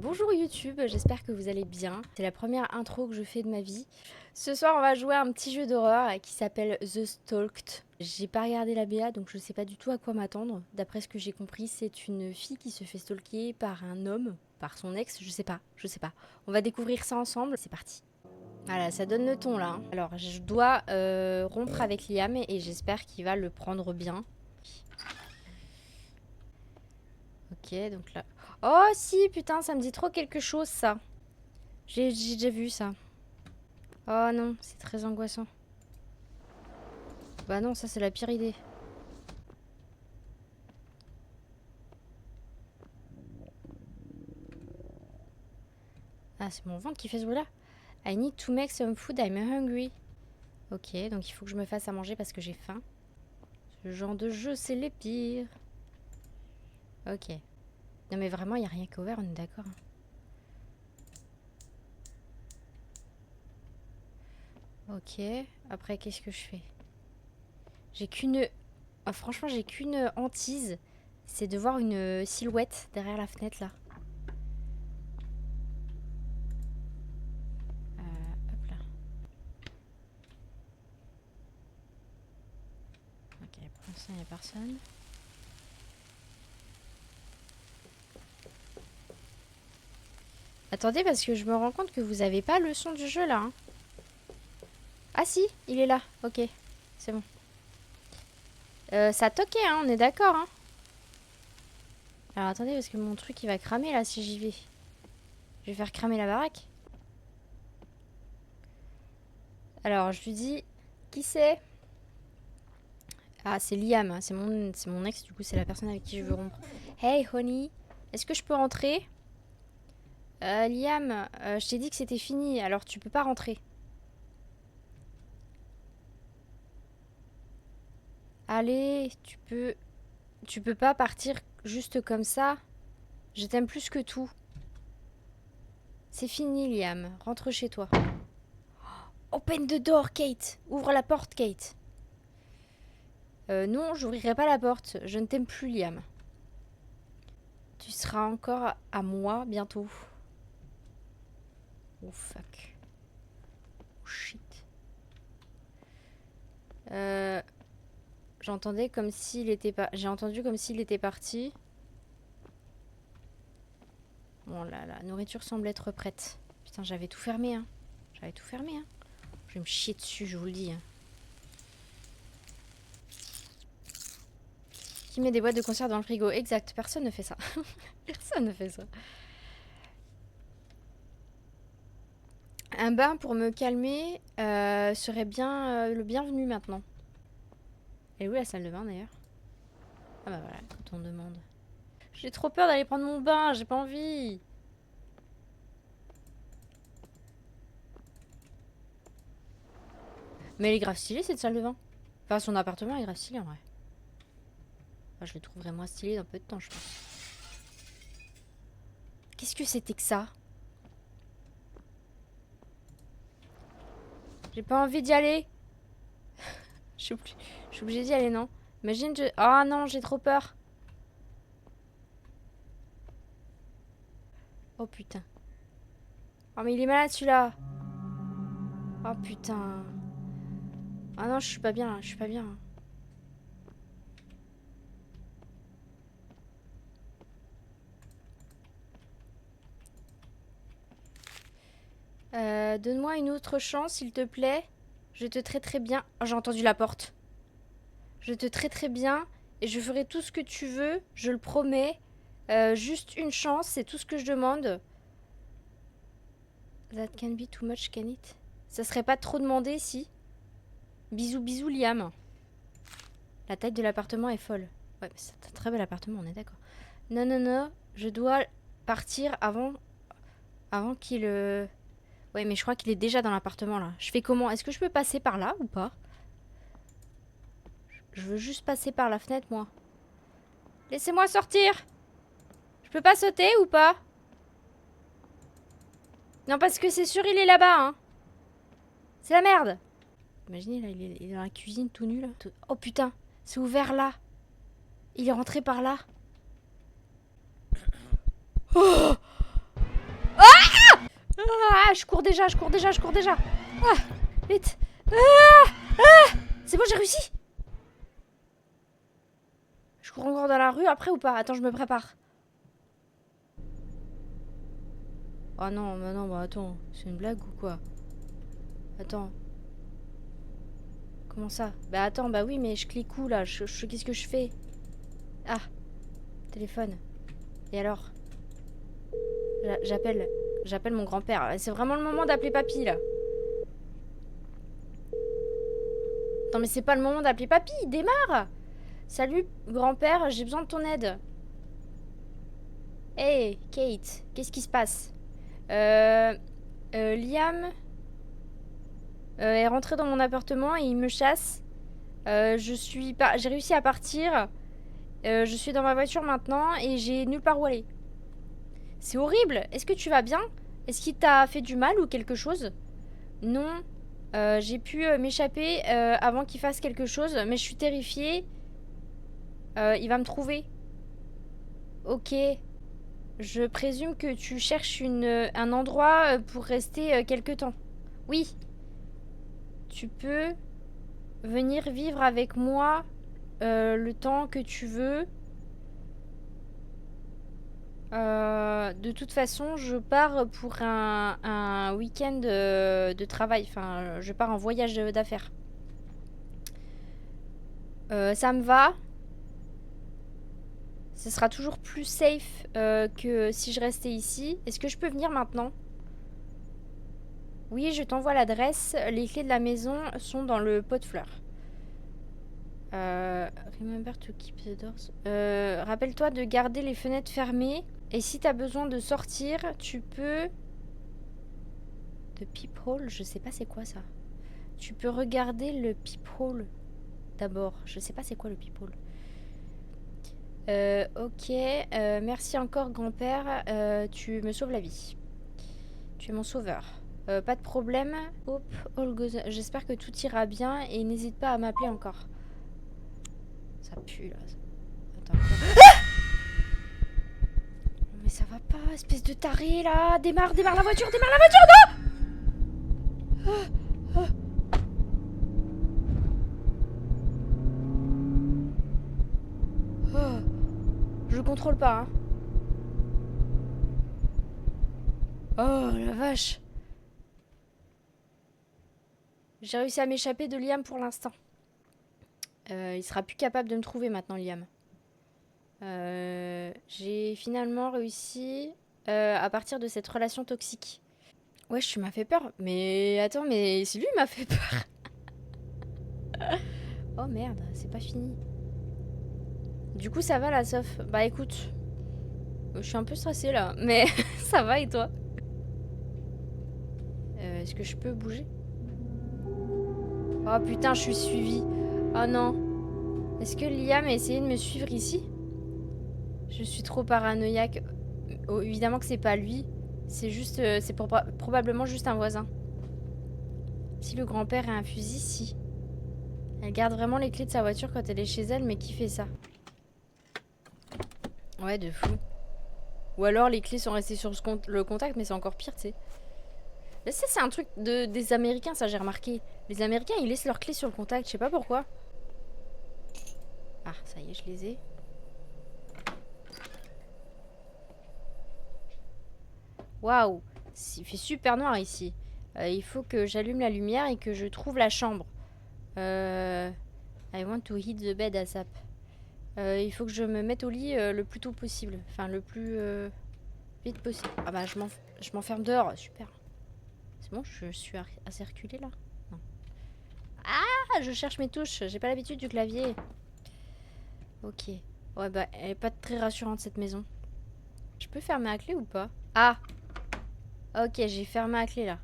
Bonjour YouTube, j'espère que vous allez bien. C'est la première intro que je fais de ma vie. Ce soir, on va jouer à un petit jeu d'horreur qui s'appelle The Stalked. J'ai pas regardé la BA, donc je sais pas du tout à quoi m'attendre. D'après ce que j'ai compris, c'est une fille qui se fait stalker par un homme, par son ex, je sais pas. On va découvrir ça ensemble, c'est parti. Voilà, ça donne le ton là. Hein. Alors, je dois rompre avec Liam et j'espère qu'il va le prendre bien. Ok, donc là... Oh si, putain, ça me dit trop quelque chose ça. J'ai déjà vu ça. Oh non, c'est très angoissant. Bah non, ça c'est la pire idée. Ah, c'est mon ventre qui fait ce bruit là. I need to make some food, I'm hungry. Ok, donc il faut que je me fasse à manger parce que j'ai faim. Ce genre de jeu, c'est les pires. Ok. Non mais vraiment, il n'y a rien qu'à ouvert, on est d'accord. Ok, après qu'est-ce que je fais? J'ai qu'une... Ah, franchement, j'ai qu'une hantise. C'est de voir une silhouette derrière la fenêtre là. Hop là. Ok, pour l'instant, il n'y a personne. Attendez, parce que je me rends compte que vous avez pas le son du jeu là. Hein. Ah si, il est là. Ok, c'est bon. Ça toquait, hein, on est d'accord. Hein. Alors attendez, parce que mon truc il va cramer là si j'y vais. Je vais faire cramer la baraque. Alors je lui dis, qui c'est? Ah, c'est Liam, hein, c'est mon ex, du coup c'est la personne avec qui je veux rompre. Hey honey, est-ce que je peux rentrer? Liam, je t'ai dit que c'était fini, alors tu peux pas rentrer. Allez, tu peux pas partir juste comme ça. Je t'aime plus que tout. C'est fini, Liam. Rentre chez toi. Open the door, Kate. Ouvre la porte, Kate. Non, j'ouvrirai pas la porte. Je ne t'aime plus, Liam. Tu seras encore à moi bientôt. Oh fuck. Oh shit. J'entendais comme s'il était pas. J'ai entendu comme s'il était parti. Bon là, la nourriture semble être prête. Putain, j'avais tout fermé, hein. J'avais tout fermé, hein. Je vais me chier dessus, je vous le dis. Hein. Qui met des boîtes de conserve dans le frigo? Exact, personne ne fait ça. Personne ne fait ça. Un bain pour me calmer serait bien le bienvenu maintenant. Et où est la salle de bain d'ailleurs? Ah bah voilà, quand on demande. J'ai trop peur d'aller prendre mon bain, j'ai pas envie. Mais elle est grave stylée cette salle de bain. Enfin, son appartement est grave stylé en vrai. Enfin, je le trouverai moins stylé dans peu de temps, je pense. Qu'est-ce que c'était que ça? J'ai pas envie d'y aller. Je suis obligée d'y aller, non? Imagine, je... Oh non, j'ai trop peur. Oh putain. Oh mais il est malade celui-là. Oh putain. Ah non, je suis pas bien, je suis pas bien. Donne-moi une autre chance, s'il te plaît. Je te traiterai bien. Oh, j'ai entendu la porte. Je te traiterai bien et je ferai tout ce que tu veux, je le promets. Juste une chance, c'est tout ce que je demande. That can be too much, can it? Ça serait pas trop demandé, si? Bisous, bisous, Liam. La taille de l'appartement est folle. Ouais, mais c'est un très bel appartement, on est d'accord. Non, non, non, je dois partir avant qu'il... Ouais, mais je crois qu'il est déjà dans l'appartement, là. Je fais comment? Est-ce que je peux passer par là, ou pas? Je veux juste passer par la fenêtre, moi. Laissez-moi sortir! Je peux pas sauter, ou pas? Non, parce que c'est sûr, il est là-bas, hein. C'est la merde. Imaginez, là, il est dans la cuisine, tout nu, là. Oh, putain, c'est ouvert, là. Il est rentré par là. Oh! je cours déjà, je cours déjà, je cours déjà. Ah, vite. Ah, ah, c'est bon, j'ai réussi. Je cours encore dans la rue après ou pas? Attends, je me prépare. Oh non, bah non, bah attends, c'est une blague ou quoi? Attends. Comment ça? Bah attends, bah oui, mais je clique où là? Qu'est-ce que je fais? Ah, téléphone. Et alors? J'appelle mon grand-père. C'est vraiment le moment d'appeler papy là. Attends, mais c'est pas le moment d'appeler papy, démarre! Salut, grand-père, j'ai besoin de ton aide. Hey, Kate, qu'est-ce qui se passe? Liam est rentré dans mon appartement et il me chasse. J'ai réussi à partir. Je suis dans ma voiture maintenant et j'ai nulle part où aller. C'est horrible. Est-ce que tu vas bien? Est-ce qu'il t'a fait du mal ou quelque chose? Non. J'ai pu m'échapper avant qu'il fasse quelque chose, mais je suis terrifiée. Il va me trouver. Ok. Je présume que tu cherches un endroit pour rester quelque temps. Oui. Tu peux venir vivre avec moi le temps que tu veux. De toute façon, je pars pour un week-end de travail. Enfin, je pars en voyage d'affaires. Ça me va. Ce sera toujours plus safe que si je restais ici. Est-ce que je peux venir maintenant? Oui, je t'envoie l'adresse. Les clés de la maison sont dans le pot de fleurs. Remember to keep the doors. Rappelle-toi de garder les fenêtres fermées. Et si t'as besoin de sortir, tu peux... De peephole, je sais pas c'est quoi ça. Tu peux regarder le peephole d'abord. Je sais pas c'est quoi le peephole. Ok, merci encore grand-père, tu me sauves la vie. Tu es mon sauveur. Pas de problème. Hope all goes... J'espère que tout ira bien et n'hésite pas à m'appeler encore. Ça pue là. Attends. Ah, mais ça va pas, espèce de taré là. Démarre la voiture, non. Je contrôle pas, hein. Oh la vache. J'ai réussi à m'échapper de Liam pour l'instant. Il sera plus capable de me trouver maintenant, Liam. J'ai finalement réussi à partir de cette relation toxique. Ouais, tu m'as fait peur. Mais attends, mais c'est lui qui m'a fait peur. Oh merde, c'est pas fini. Du coup, ça va la Sof? Bah écoute, je suis un peu stressée là, mais ça va et toi? Est-ce que je peux bouger? Oh putain, je suis suivie. Oh non. Est-ce que Liam a essayé de me suivre ici? Je suis trop paranoïaque. Oh, évidemment que c'est pas lui. C'est juste... c'est probablement juste un voisin. Si le grand-père a un fusil, si. Elle garde vraiment les clés de sa voiture quand elle est chez elle, mais qui fait ça? Ouais, de fou. Ou alors les clés sont restées sur le contact, mais c'est encore pire, tu sais. Mais ça, c'est un truc des Américains, ça j'ai remarqué. Les Américains, ils laissent leurs clés sur le contact, je sais pas pourquoi. Ah, ça y est, je les ai. Waouh, il fait super noir ici. Il faut que j'allume la lumière et que je trouve la chambre. I want to hit the bed ASAP. Il faut que je me mette au lit le plus tôt possible. Enfin, le plus vite possible. Ah bah, je m'enferme dehors, super. C'est bon, je suis assez reculée là? Non. Ah, je cherche mes touches, j'ai pas l'habitude du clavier. Ok. Ouais, bah, elle est pas très rassurante cette maison. Je peux fermer à clé ou pas? Ah! Ok, j'ai fermé à clé là.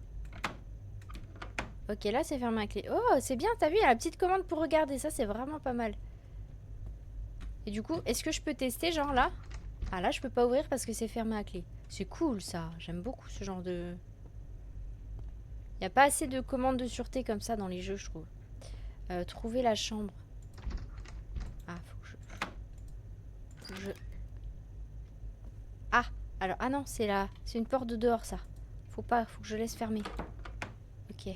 Ok, là c'est fermé à clé. Oh, c'est bien, t'as vu, il y a la petite commande pour regarder. Ça, c'est vraiment pas mal. Et du coup, est-ce que je peux tester, genre là? Ah, là, je peux pas ouvrir parce que c'est fermé à clé. C'est cool, ça. J'aime beaucoup ce genre de... Il n'y a pas assez de commandes de sûreté comme ça dans les jeux, je trouve. Trouver la chambre. Ah, faut que je... Ah, alors... Ah non, c'est là. C'est une porte de dehors, ça. Faut que je laisse fermer. Ok.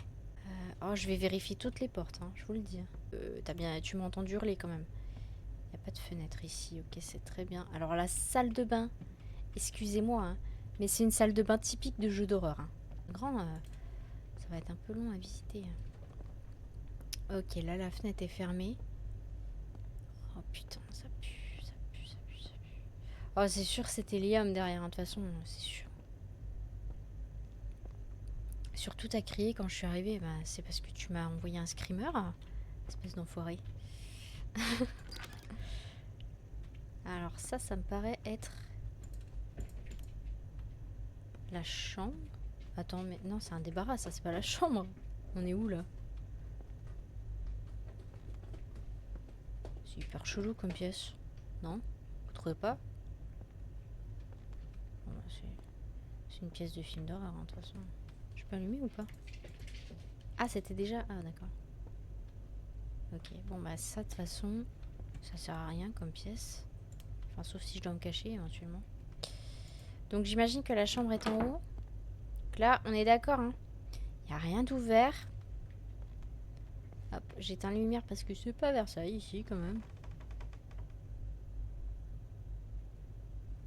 Oh, je vais vérifier toutes les portes, hein, je vous le dis. Tu m'as entendu hurler quand même. Il n'y a pas de fenêtre ici, ok, c'est très bien. Alors la salle de bain, excusez-moi, hein, mais c'est une salle de bain typique de jeu d'horreur. Hein. Grand, ça va être un peu long à visiter. Ok, là la fenêtre est fermée. Oh putain, ça pue, ça pue, ça pue, ça pue. Oh, c'est sûr c'était Liam derrière, hein, de toute façon, c'est sûr. Surtout t'as crié quand je suis arrivée, bah, c'est parce que tu m'as envoyé un screamer, espèce d'enfoiré. Alors ça me paraît être la chambre. Attends, mais non, c'est un débarras, ça, c'est pas la chambre. On est où, là? C'est hyper chelou comme pièce. Non? Vous trouvez pas? Bon, bah, c'est une pièce de film d'horreur, hein, de toute façon. Je peux allumer ou pas? Ah, c'était déjà... Ah, d'accord. Ok, bon, bah ça, de toute façon, ça sert à rien comme pièce. Enfin, sauf si je dois me cacher, éventuellement. Donc, j'imagine que la chambre est en haut. Donc là, on est d'accord, hein. Il n'y a rien d'ouvert. Hop, j'éteins la lumière parce que c'est pas Versailles ici quand même.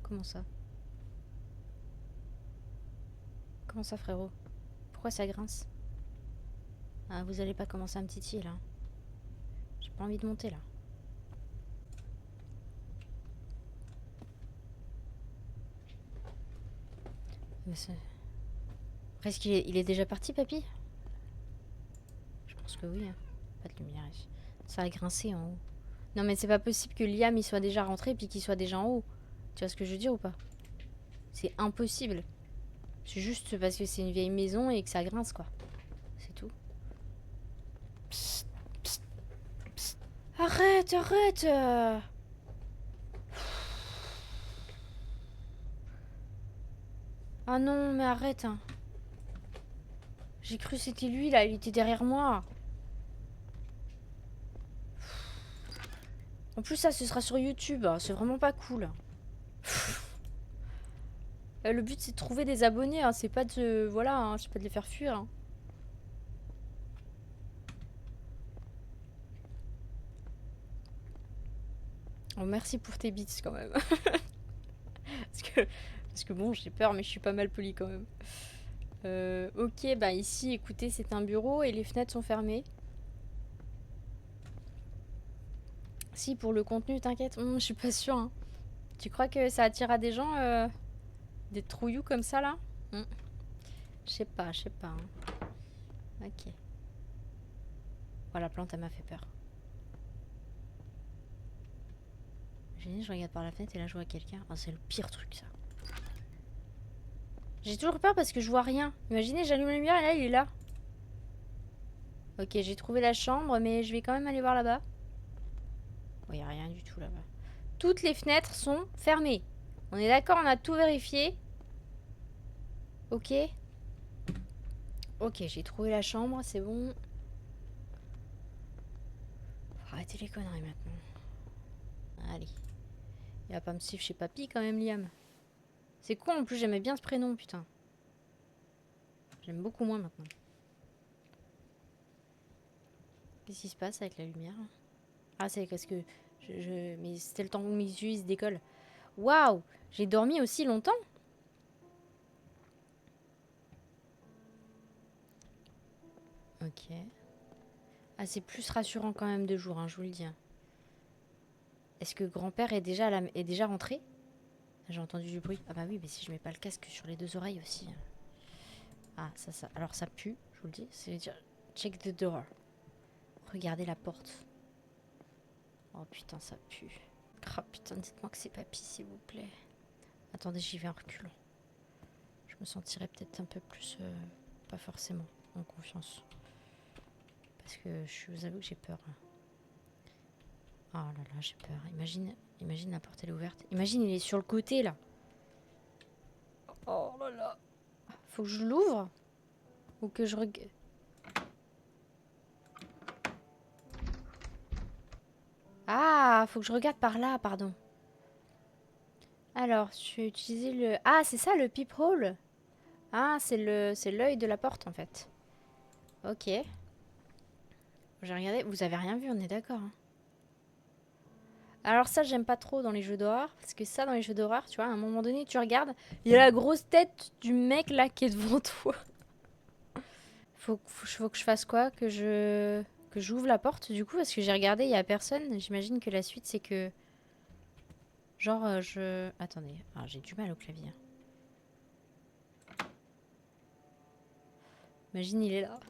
Comment ça? Comment ça, frérot? Pourquoi ça grince? Ah, vous allez pas commencer à me titiller là. J'ai pas envie de monter là. Mais est-ce qu'il est déjà parti, papy? Je pense que oui. Hein. Pas de lumière ici. Ça a grincé en haut. Non mais c'est pas possible que Liam il soit déjà rentré puis qu'il soit déjà en haut. Tu vois ce que je veux dire ou pas? C'est impossible. C'est juste parce que c'est une vieille maison et que ça grince quoi. C'est tout. Psst, psst, psst. Arrête, arrête Ah non mais arrête hein. J'ai cru que c'était lui là, il était derrière moi. En plus ça ce sera sur YouTube, hein. C'est vraiment pas cool. Le but c'est de trouver des abonnés, hein. C'est pas de... Voilà, hein. C'est pas de les faire fuir. Hein. Oh, merci pour tes bits quand même. parce que bon, j'ai peur, mais je suis pas mal polie quand même. Ok, bah ici, écoutez, c'est un bureau et les fenêtres sont fermées. Si, pour le contenu, t'inquiète, je suis pas sûre. Hein. Tu crois que ça attirera des gens, des trouillous comme ça là? Je sais pas, je sais pas. Hein. Ok. Oh, la plante, elle m'a fait peur. Je regarde par la fenêtre et là je vois quelqu'un. Oh, c'est le pire truc ça. J'ai toujours peur parce que je vois rien. Imaginez, j'allume la lumière et là il est là. Ok, j'ai trouvé la chambre, mais je vais quand même aller voir là-bas. Oh, il n'y a rien du tout là-bas. Toutes les fenêtres sont fermées. On est d'accord, on a tout vérifié. Ok. Ok, j'ai trouvé la chambre, c'est bon. Arrêtez les conneries maintenant. Allez. Il va pas me suivre chez papy quand même, Liam. C'est con, en plus j'aimais bien ce prénom, putain. J'aime beaucoup moins maintenant. Qu'est-ce qui se passe avec la lumière? Ah, c'est parce que... Mais c'était le temps où mes yeux ils se décollent. Waouh! J'ai dormi aussi longtemps? Ok. Ah, c'est plus rassurant quand même de jour, hein, je vous le dis. Hein. Est-ce que grand-père est déjà rentré? J'ai entendu du bruit. Ah bah oui, mais si je mets pas le casque sur les deux oreilles aussi. Ah, ça. Alors ça pue, je vous le dis. C'est dire check the door. Regardez la porte. Oh putain, ça pue. Ah putain, dites-moi que c'est papy, s'il vous plaît. Attendez, j'y vais en reculant. Je me sentirais peut-être un peu plus... pas forcément en confiance. Parce que je vous avoue que j'ai peur. Là. Oh là là, j'ai peur. Imagine la porte elle est ouverte. Imagine il est sur le côté là. Oh là là. Faut que je l'ouvre? Ou que je regarde... Ah, faut que je regarde par là, pardon. Alors, je vais utiliser le... Ah, c'est ça le peephole. Ah, c'est l'œil de la porte en fait. Ok. J'ai regardé. Vous avez rien vu, on est d'accord. Hein. Alors ça, j'aime pas trop dans les jeux d'horreur. Parce que ça, dans les jeux d'horreur, tu vois, à un moment donné, tu regardes, il y a la grosse tête du mec là qui est devant toi. Faut que je fasse quoi? Que j'ouvre la porte du coup? Parce que j'ai regardé, il y a personne. J'imagine que la suite, c'est que... Genre, je... Attendez. Ah, j'ai du mal au clavier. Imagine, il est là.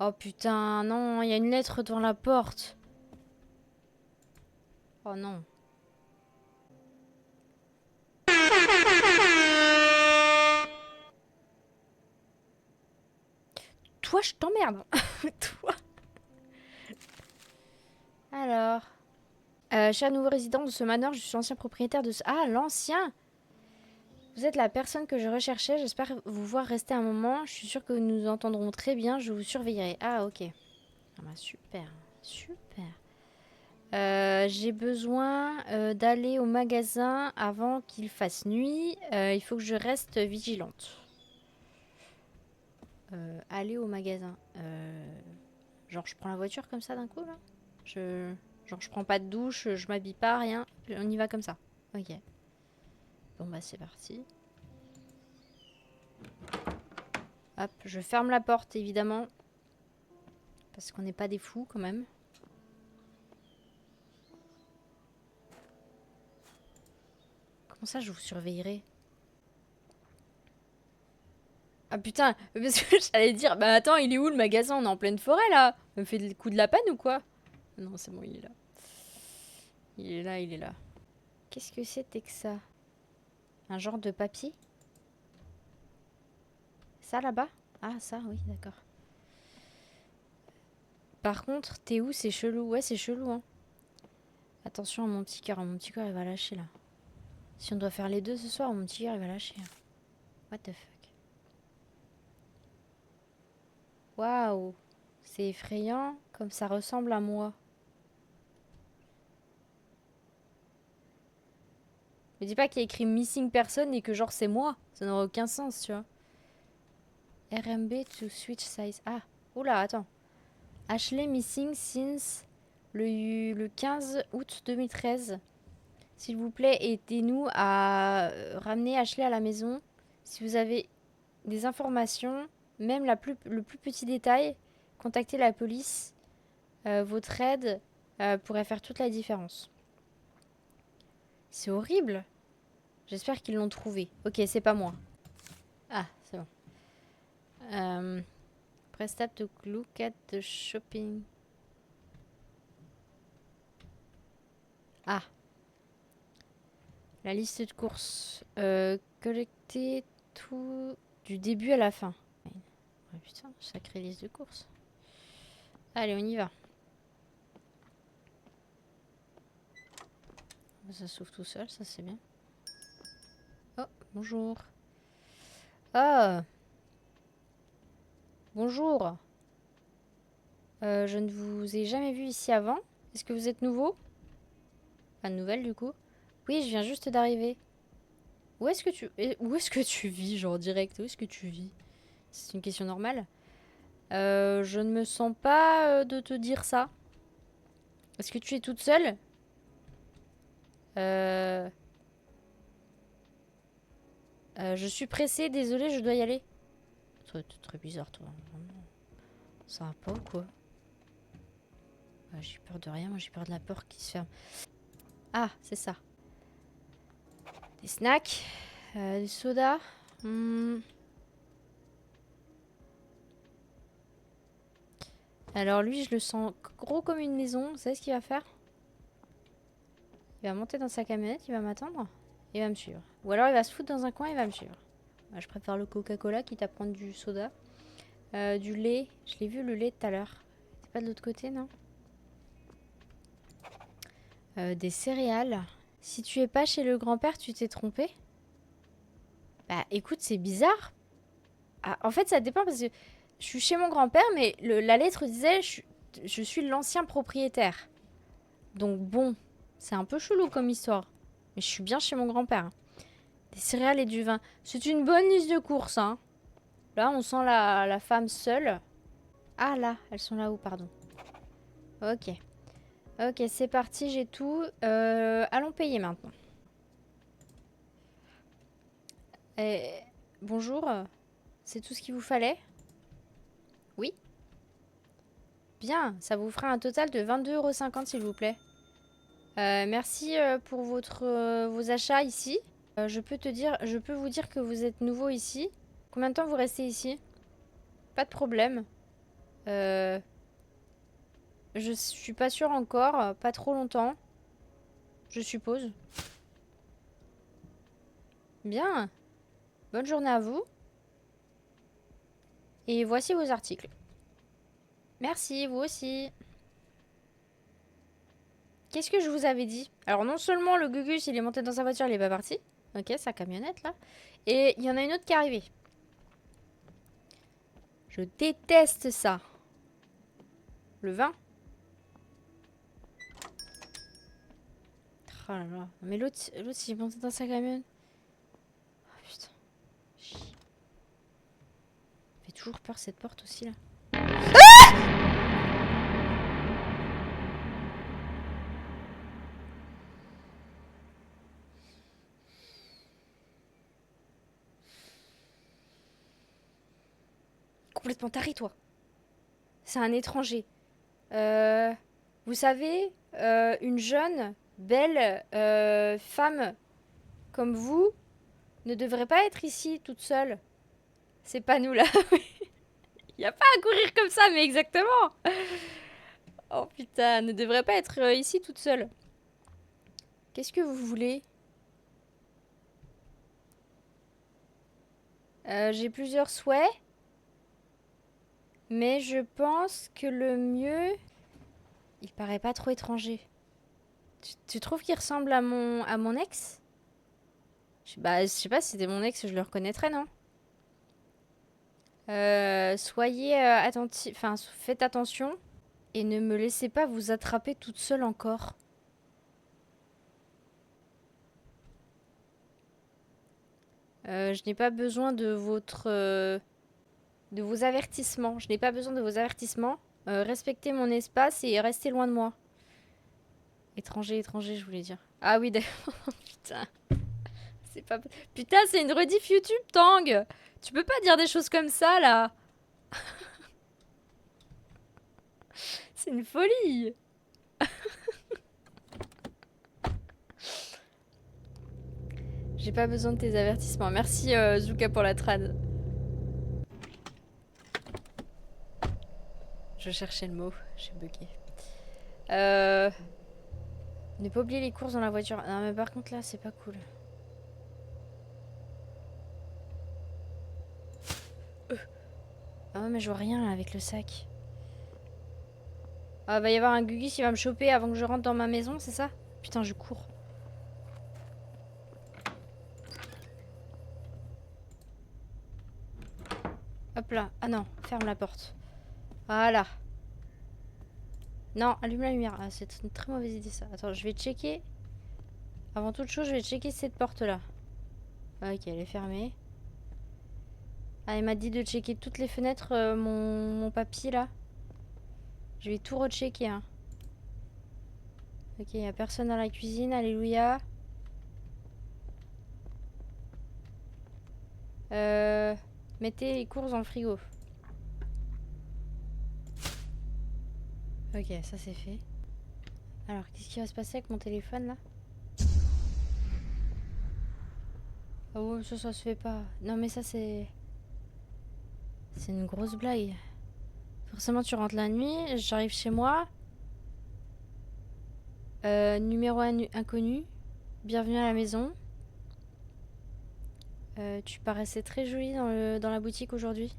Oh putain, non, il y a une lettre devant la porte. Oh non. Toi, je t'emmerde. Toi. Alors. Cher nouveau résident de ce manoir, je suis l'ancien propriétaire de ce... Ah, l'ancien! Vous êtes la personne que je recherchais. J'espère vous voir rester un moment. Je suis sûre que nous nous entendrons très bien. Je vous surveillerai. Ah, ok. Ah bah, super. Super. J'ai besoin d'aller au magasin avant qu'il fasse nuit. Il faut que je reste vigilante. Aller au magasin. Genre, je prends la voiture comme ça d'un coup, là? Genre, je prends pas de douche, je m'habille pas, rien. On y va comme ça. Ok. Bon, bah, c'est parti. Hop, je ferme la porte, évidemment. Parce qu'on n'est pas des fous, quand même. Comment ça, je vous surveillerai? Ah putain, parce que j'allais dire, bah attends, il est où le magasin? On est en pleine forêt, là. On me fait le coup de la peine ou quoi? Non, c'est bon, il est là. Il est là, il est là. Qu'est-ce que c'était que ça? Un genre de papier? Ça, là-bas? Ah, ça, oui, d'accord. Par contre, t'es où? C'est chelou. Ouais, c'est chelou, hein. Attention à mon petit cœur. Mon petit cœur, il va lâcher, là. Si on doit faire les deux ce soir, mon petit cœur, il va lâcher. What the fuck? Waouh! C'est effrayant, comme ça ressemble à moi. Me dis pas qu'il y a écrit missing person et que genre c'est moi. Ça n'aurait aucun sens, tu vois. RMB to switch size. Ah, oula, attends. Ashley missing since le 15 août 2013. S'il vous plaît, aidez-nous à ramener Ashley à la maison. Si vous avez des informations, même le plus petit détail, contactez la police. Votre aide pourrait faire toute la différence. C'est horrible. J'espère qu'ils l'ont trouvé. Ok, c'est pas moi. Ah, c'est bon. Press tab to look at the shopping. Ah. La liste de courses. Collecter tout du début à la fin. Oh, putain, sacrée liste de courses. Allez, on y va. Ça s'ouvre tout seul, ça c'est bien. Oh, bonjour. Ah. Bonjour. Je ne vous ai jamais vu ici avant. Est-ce que vous êtes nouveau? Pas de nouvelles du coup. Oui, je viens juste d'arriver. Où est-ce que tu vis, genre direct? Où est-ce que tu vis? C'est une question normale. Je ne me sens pas de te dire ça. Est-ce que tu es toute seule? Je suis pressée, désolée, je dois y aller. Très bizarre, toi. Ça va pas ou quoi? J'ai peur de rien, moi j'ai peur de la porte qui se ferme. Ah, c'est ça. Des snacks, du soda. Alors lui, je le sens gros comme une maison. Vous savez ce qu'il va faire? Il va monter dans sa camionnette, il va m'attendre. Il va me suivre. Ou alors il va se foutre dans un coin et il va me suivre. Moi, je préfère le Coca-Cola quitte à prendre du soda. Du lait. Je l'ai vu le lait tout à l'heure. C'est pas de l'autre côté, non? Des céréales. Si tu es pas chez le grand-père, tu t'es trompé? Bah écoute, c'est bizarre. Ah, en fait, ça dépend parce que je suis chez mon grand-père, mais la lettre disait je suis l'ancien propriétaire. Donc bon, c'est un peu chelou comme histoire. Mais je suis bien chez mon grand-père. Des céréales et du vin. C'est une bonne liste de courses, hein. Là, on sent la femme seule. Ah, là. Elles sont là-haut, pardon. Ok. Ok, c'est parti, j'ai tout. Allons payer maintenant. Bonjour. C'est tout ce qu'il vous fallait? Oui. Bien, ça vous fera un total de 22,50 € s'il vous plaît. Merci pour vos achats ici. Je peux vous dire que vous êtes nouveau ici. Combien de temps vous restez ici? Pas de problème. Je suis pas sûre encore. Pas trop longtemps. Je suppose. Bien. Bonne journée à vous. Et voici vos articles. Merci, vous aussi. Qu'est-ce que je vous avais dit? Alors non seulement le Gugus il est monté dans sa voiture, il est pas parti. Ok, sa camionnette là. Et il y en a une autre qui est arrivée. Je déteste ça. Le vin. Oh là là. Mais l'autre il est monté dans sa camionnette. Oh putain. Chie. Fait toujours peur cette porte aussi là. Complètement taré, toi. C'est un étranger. Vous savez, une jeune, belle femme comme vous ne devrait pas être ici toute seule. C'est pas nous là. Il n'y a pas à courir comme ça, mais exactement. Oh putain, ne devrait pas être ici toute seule. Qu'est-ce que vous voulez? J'ai plusieurs souhaits. Mais je pense que le mieux... Il paraît pas trop étranger. Tu trouves qu'il ressemble à mon ex? Bah, je sais pas, si c'était mon ex, je le reconnaîtrais, non? Soyez attentifs, enfin, faites attention. Et ne me laissez pas vous attraper toute seule encore. Je n'ai pas besoin de de vos avertissements. Je n'ai pas besoin de vos avertissements. Respectez mon espace et restez loin de moi. Étranger, étranger, je voulais dire. Ah oui, d'accord. Putain. C'est pas... Putain, c'est une rediff YouTube, Tang. Tu peux pas dire des choses comme ça, là. C'est une folie. J'ai pas besoin de tes avertissements. Merci, Zuka, pour la trad. Je cherchais le mot. J'ai bugué. Ne pas oublier les courses dans la voiture. Non, mais par contre, là, c'est pas cool. Ah, mais je vois rien, là, avec le sac. Ah, va y avoir un Gugus qui va me choper avant que je rentre dans ma maison, c'est ça? Putain, je cours. Hop là. Ah non, ferme la porte. Voilà. Non, allume la lumière. Ah, c'est une très mauvaise idée ça. Attends, je vais checker. Avant toute chose, je vais checker cette porte-là. Ok, elle est fermée. Ah, il m'a dit de checker toutes les fenêtres, mon papy là. Je vais tout rechecker. Hein. Ok, il n'y a personne dans la cuisine. Alléluia. Mettez les courses dans le frigo. Ok, ça c'est fait. Alors, qu'est-ce qui va se passer avec mon téléphone là? Oh, ça se fait pas. Non, mais ça c'est... C'est une grosse blague. Forcément, tu rentres la nuit, j'arrive chez moi. Numéro inconnu. Bienvenue à la maison. Tu paraissais très jolie dans la boutique aujourd'hui.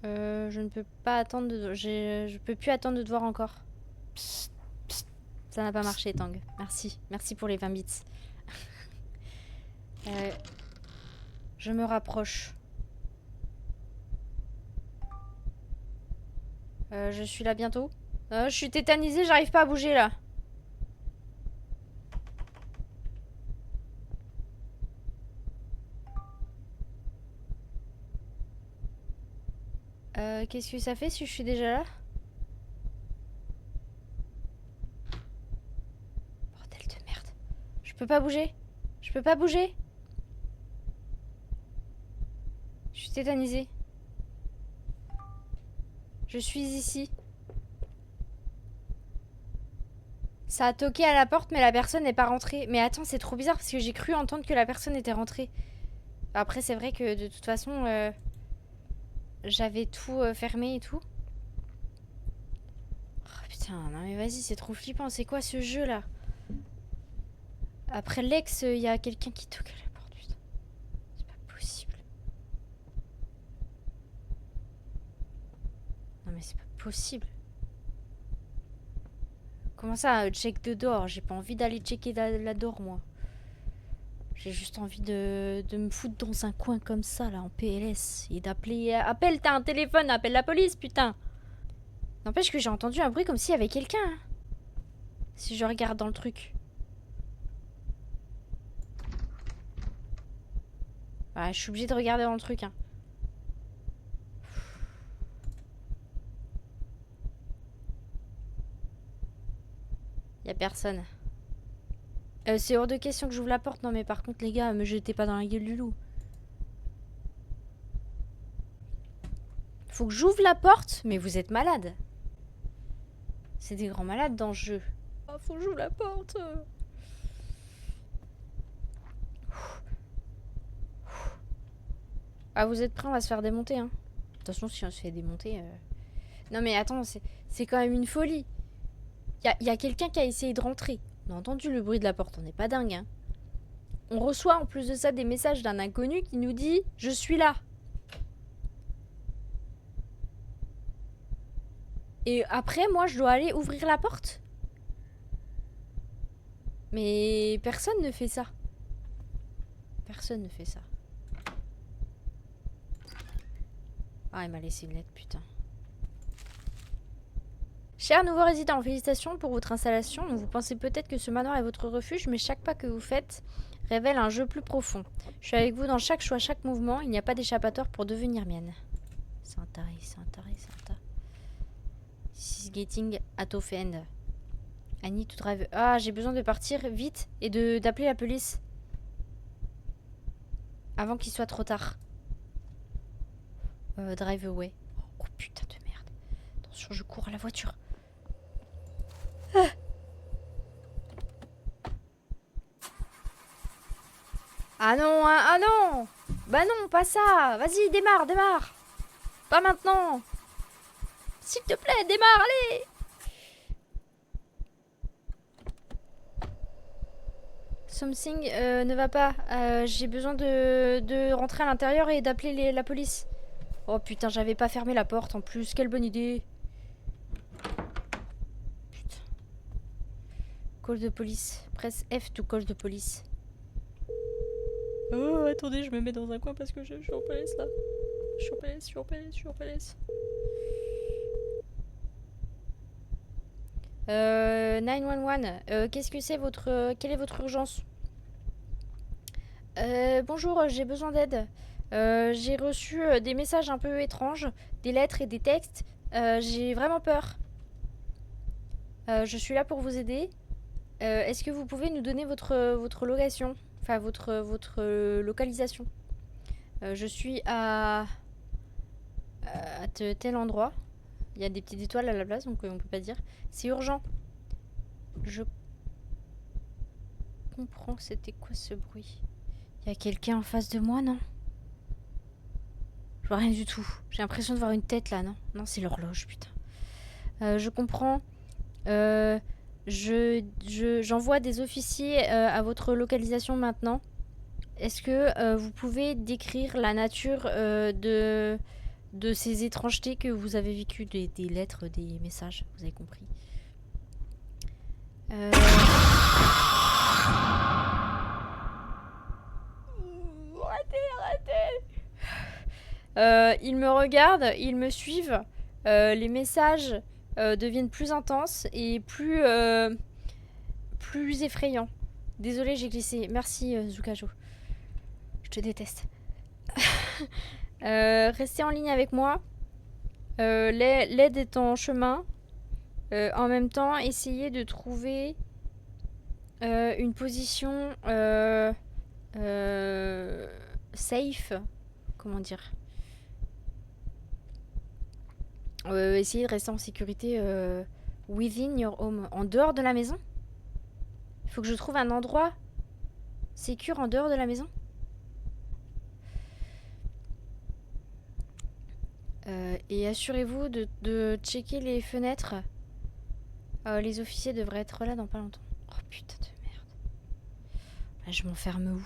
Je ne peux pas attendre je peux plus attendre de te voir encore. Psst, psst. Ça n'a pas marché, Tang. Merci. Merci pour les 20 bits. Je me rapproche. Je suis là bientôt. Je suis tétanisée, j'arrive pas à bouger là. Qu'est-ce que ça fait si je suis déjà là? Bordel de merde. Je peux pas bouger. Je peux pas bouger. Je suis tétanisée. Je suis ici. Ça a toqué à la porte mais la personne n'est pas rentrée. Mais attends, c'est trop bizarre parce que j'ai cru entendre que la personne était rentrée. Après c'est vrai que de toute façon j'avais tout fermé et tout. Oh putain, non mais vas-y, c'est trop flippant. C'est quoi ce jeu là? Après l'ex, il y a quelqu'un qui toque à la porte, putain. C'est pas possible. Non mais c'est pas possible. Comment ça, check de dehors? J'ai pas envie d'aller checker la dehors, moi. J'ai juste envie de me foutre dans un coin comme ça, là, en PLS. Et d'appeler... Appelle, t'as un téléphone, appelle la police, putain. N'empêche que j'ai entendu un bruit comme s'il y avait quelqu'un. Hein. Si je regarde dans le truc. Ouais, je suis obligée de regarder dans le truc, hein. Y a personne. C'est hors de question que j'ouvre la porte. Non mais par contre les gars, me jetez pas dans la gueule du loup. Faut que j'ouvre la porte? Mais vous êtes malade. C'est des grands malades dans ce jeu. Oh, faut que j'ouvre la porte. Ah vous êtes prêts? On va se faire démonter hein. Attention si on se fait démonter... Non mais attends, c'est quand même une folie. Y a quelqu'un qui a essayé de rentrer. On a entendu le bruit de la porte, on n'est pas dingue hein. On reçoit en plus de ça des messages d'un inconnu qui nous dit « Je suis là ». Et après, moi, je dois aller ouvrir la porte? Mais personne ne fait ça. Personne ne fait ça. Ah, il m'a laissé une lettre, putain. Cher nouveau résident, félicitations pour votre installation. Vous pensez peut-être que ce manoir est votre refuge, mais chaque pas que vous faites révèle un jeu plus profond. Je suis avec vous dans chaque choix, chaque mouvement. Il n'y a pas d'échappatoire pour devenir mienne. C'est un taré, c'est un taré, c'est un taré. This is getting out of hand. I need to drive. Ah, j'ai besoin de partir vite et d'appeler la police. Avant qu'il soit trop tard. Drive away. Oh putain de merde. Attention, je cours à la voiture. Ah non, ah non. Bah non, pas ça. Vas-y, démarre, démarre. Pas maintenant. S'il te plaît, démarre, allez. Something ne va pas. J'ai besoin de rentrer à l'intérieur et d'appeler la police. Oh putain, j'avais pas fermé la porte en plus. Quelle bonne idée. Putain. Call de police. Presse F to call de police. Oh, attendez, je me mets dans un coin parce que je suis en PLS là. Je suis en PLS, je suis en PLS, je suis en PLS. 911, qu'est-ce que c'est votre... quelle est votre urgence? Bonjour, j'ai besoin d'aide. J'ai reçu des messages un peu étranges, des lettres et des textes. J'ai vraiment peur. Je suis là pour vous aider. Est-ce que vous pouvez nous donner votre location? Enfin, votre localisation. Je suis à tel endroit. Il y a des petites étoiles à la place, donc on peut pas dire. C'est urgent. Je comprends. C'était quoi ce bruit? Il y a quelqu'un en face de moi, non? Je vois rien du tout. J'ai l'impression de voir une tête là, non? Non, c'est l'horloge, putain. Je comprends. J'envoie des officiers à votre localisation maintenant. Est-ce que vous pouvez décrire la nature de ces étrangetés que vous avez vécues, des lettres, des messages, vous avez compris. Arrêtez. Ils me regardent, ils me suivent. Les messages deviennent plus intenses et plus effrayants. Désolée, j'ai glissé. Merci, Zukajo. Je te déteste. Restez en ligne avec moi. L'aide est en chemin. En même temps, essayez de trouver une position safe. Comment dire? Essayez de rester en sécurité within your home. En dehors de la maison? Il faut que je trouve un endroit sécure en dehors de la maison? Et assurez-vous de checker les fenêtres. Les officiers devraient être là dans pas longtemps. Oh putain de merde. Là, je m'enferme où?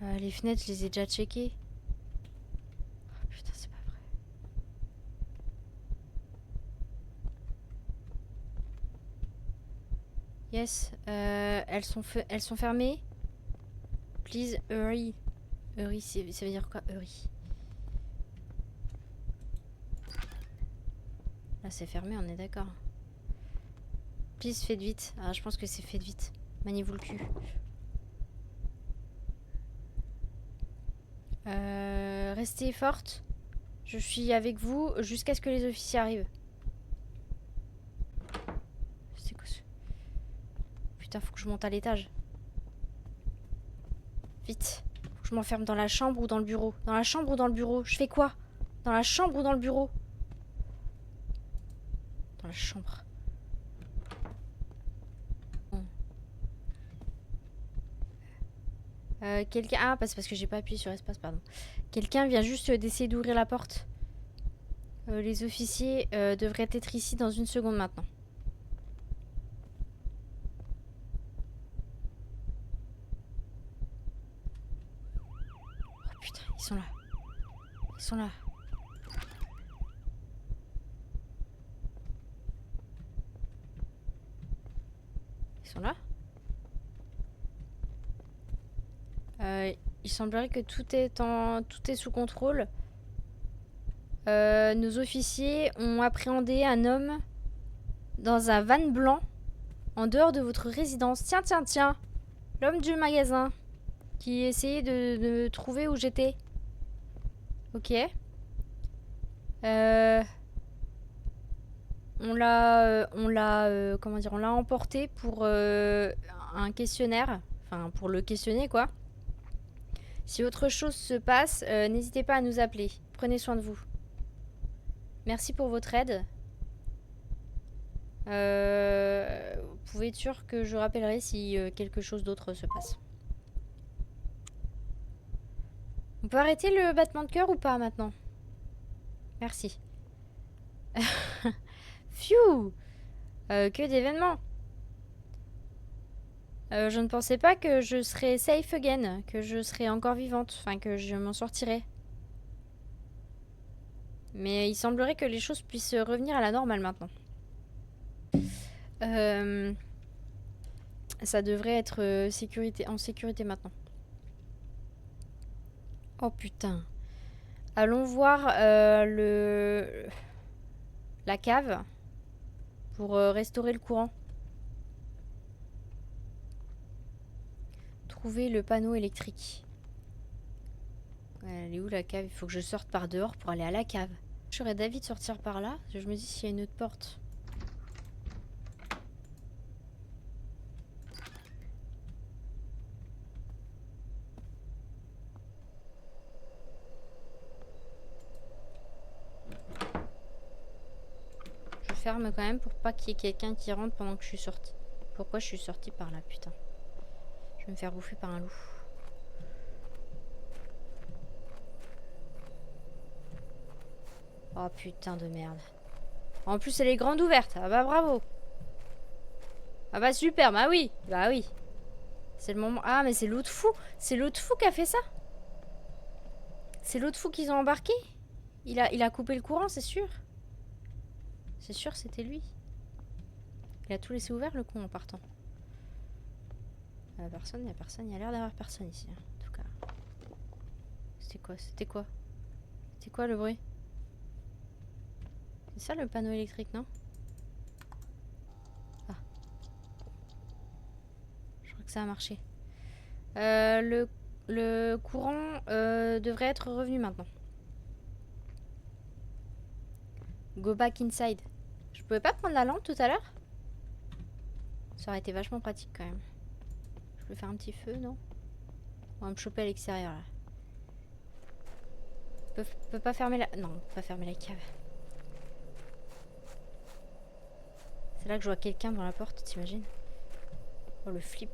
Les fenêtres, je les ai déjà checkées. Oh putain, c'est pas vrai. Yes, elles sont fermées. Please hurry. Hurry, ça veut dire quoi, hurry? Là, c'est fermé, on est d'accord. Please, faites vite. Ah, je pense que c'est faites vite. Maniez-vous le cul. Restez forte. Je suis avec vous jusqu'à ce que les officiers arrivent. C'est quoi ce... Putain, faut que je monte à l'étage. Vite. Faut que je m'enferme dans la chambre ou dans le bureau. Dans la chambre ou dans le bureau? Je fais quoi? Dans la chambre ou dans le bureau? Dans la chambre. Quelqu'un... Ah, c'est parce que j'ai pas appuyé sur espace, pardon. Quelqu'un vient juste d'essayer d'ouvrir la porte. Les officiers devraient être ici dans une seconde maintenant. Oh putain, ils sont là. Ils sont là. Ils sont là. Il semblerait que tout est sous contrôle. Nos officiers ont appréhendé un homme dans un van blanc en dehors de votre résidence. Tiens, tiens, tiens. L'homme du magasin qui essayait de trouver où j'étais. Ok. Comment dire, on l'a emporté pour un questionnaire. Enfin, pour le questionner, quoi. Si autre chose se passe, n'hésitez pas à nous appeler. Prenez soin de vous. Merci pour votre aide. Vous pouvez être sûr que je rappellerai si quelque chose d'autre se passe. On peut arrêter le battement de cœur ou pas maintenant? Merci. Phew! Que d'événements! Je ne pensais pas que je serais safe again, que je serais encore vivante, enfin que je m'en sortirais. Mais il semblerait que les choses puissent revenir à la normale maintenant. Ça devrait être en sécurité maintenant. Oh putain. Allons voir la cave pour restaurer le courant. Trouver le panneau électrique. Elle est où la cave? Il faut que je sorte par dehors pour aller à la cave. Je serais d'avis de sortir par là. Je me dis s'il y a une autre porte. Je ferme quand même pour pas qu'il y ait quelqu'un qui rentre pendant que je suis sortie. Pourquoi je suis sortie par là, putain? Je vais me faire bouffer par un loup. Oh putain de merde. En plus elle est grande ouverte. Ah bah bravo. Ah bah super, bah oui. Bah oui. C'est le moment... Ah mais c'est l'autre fou. C'est l'autre fou qui a fait ça. C'est l'autre fou qu'ils ont embarqué. Il a coupé le courant, c'est sûr. C'est sûr c'était lui. Il a tout laissé ouvert le con en partant. Personne, il y a personne. Il y a l'air d'avoir personne ici. En tout cas. C'était quoi? C'était quoi? C'était quoi le bruit? C'est ça le panneau électrique, non? Ah. Je crois que ça a marché. Le courant devrait être revenu maintenant. Go back inside. Je pouvais pas prendre la lampe tout à l'heure? Ça aurait été vachement pratique quand même. Je peux faire un petit feu, non? On va me choper à l'extérieur là. Peut pas fermer la... Non, pas fermer la cave. C'est là que je vois quelqu'un dans la porte, t'imagines? Oh le flip.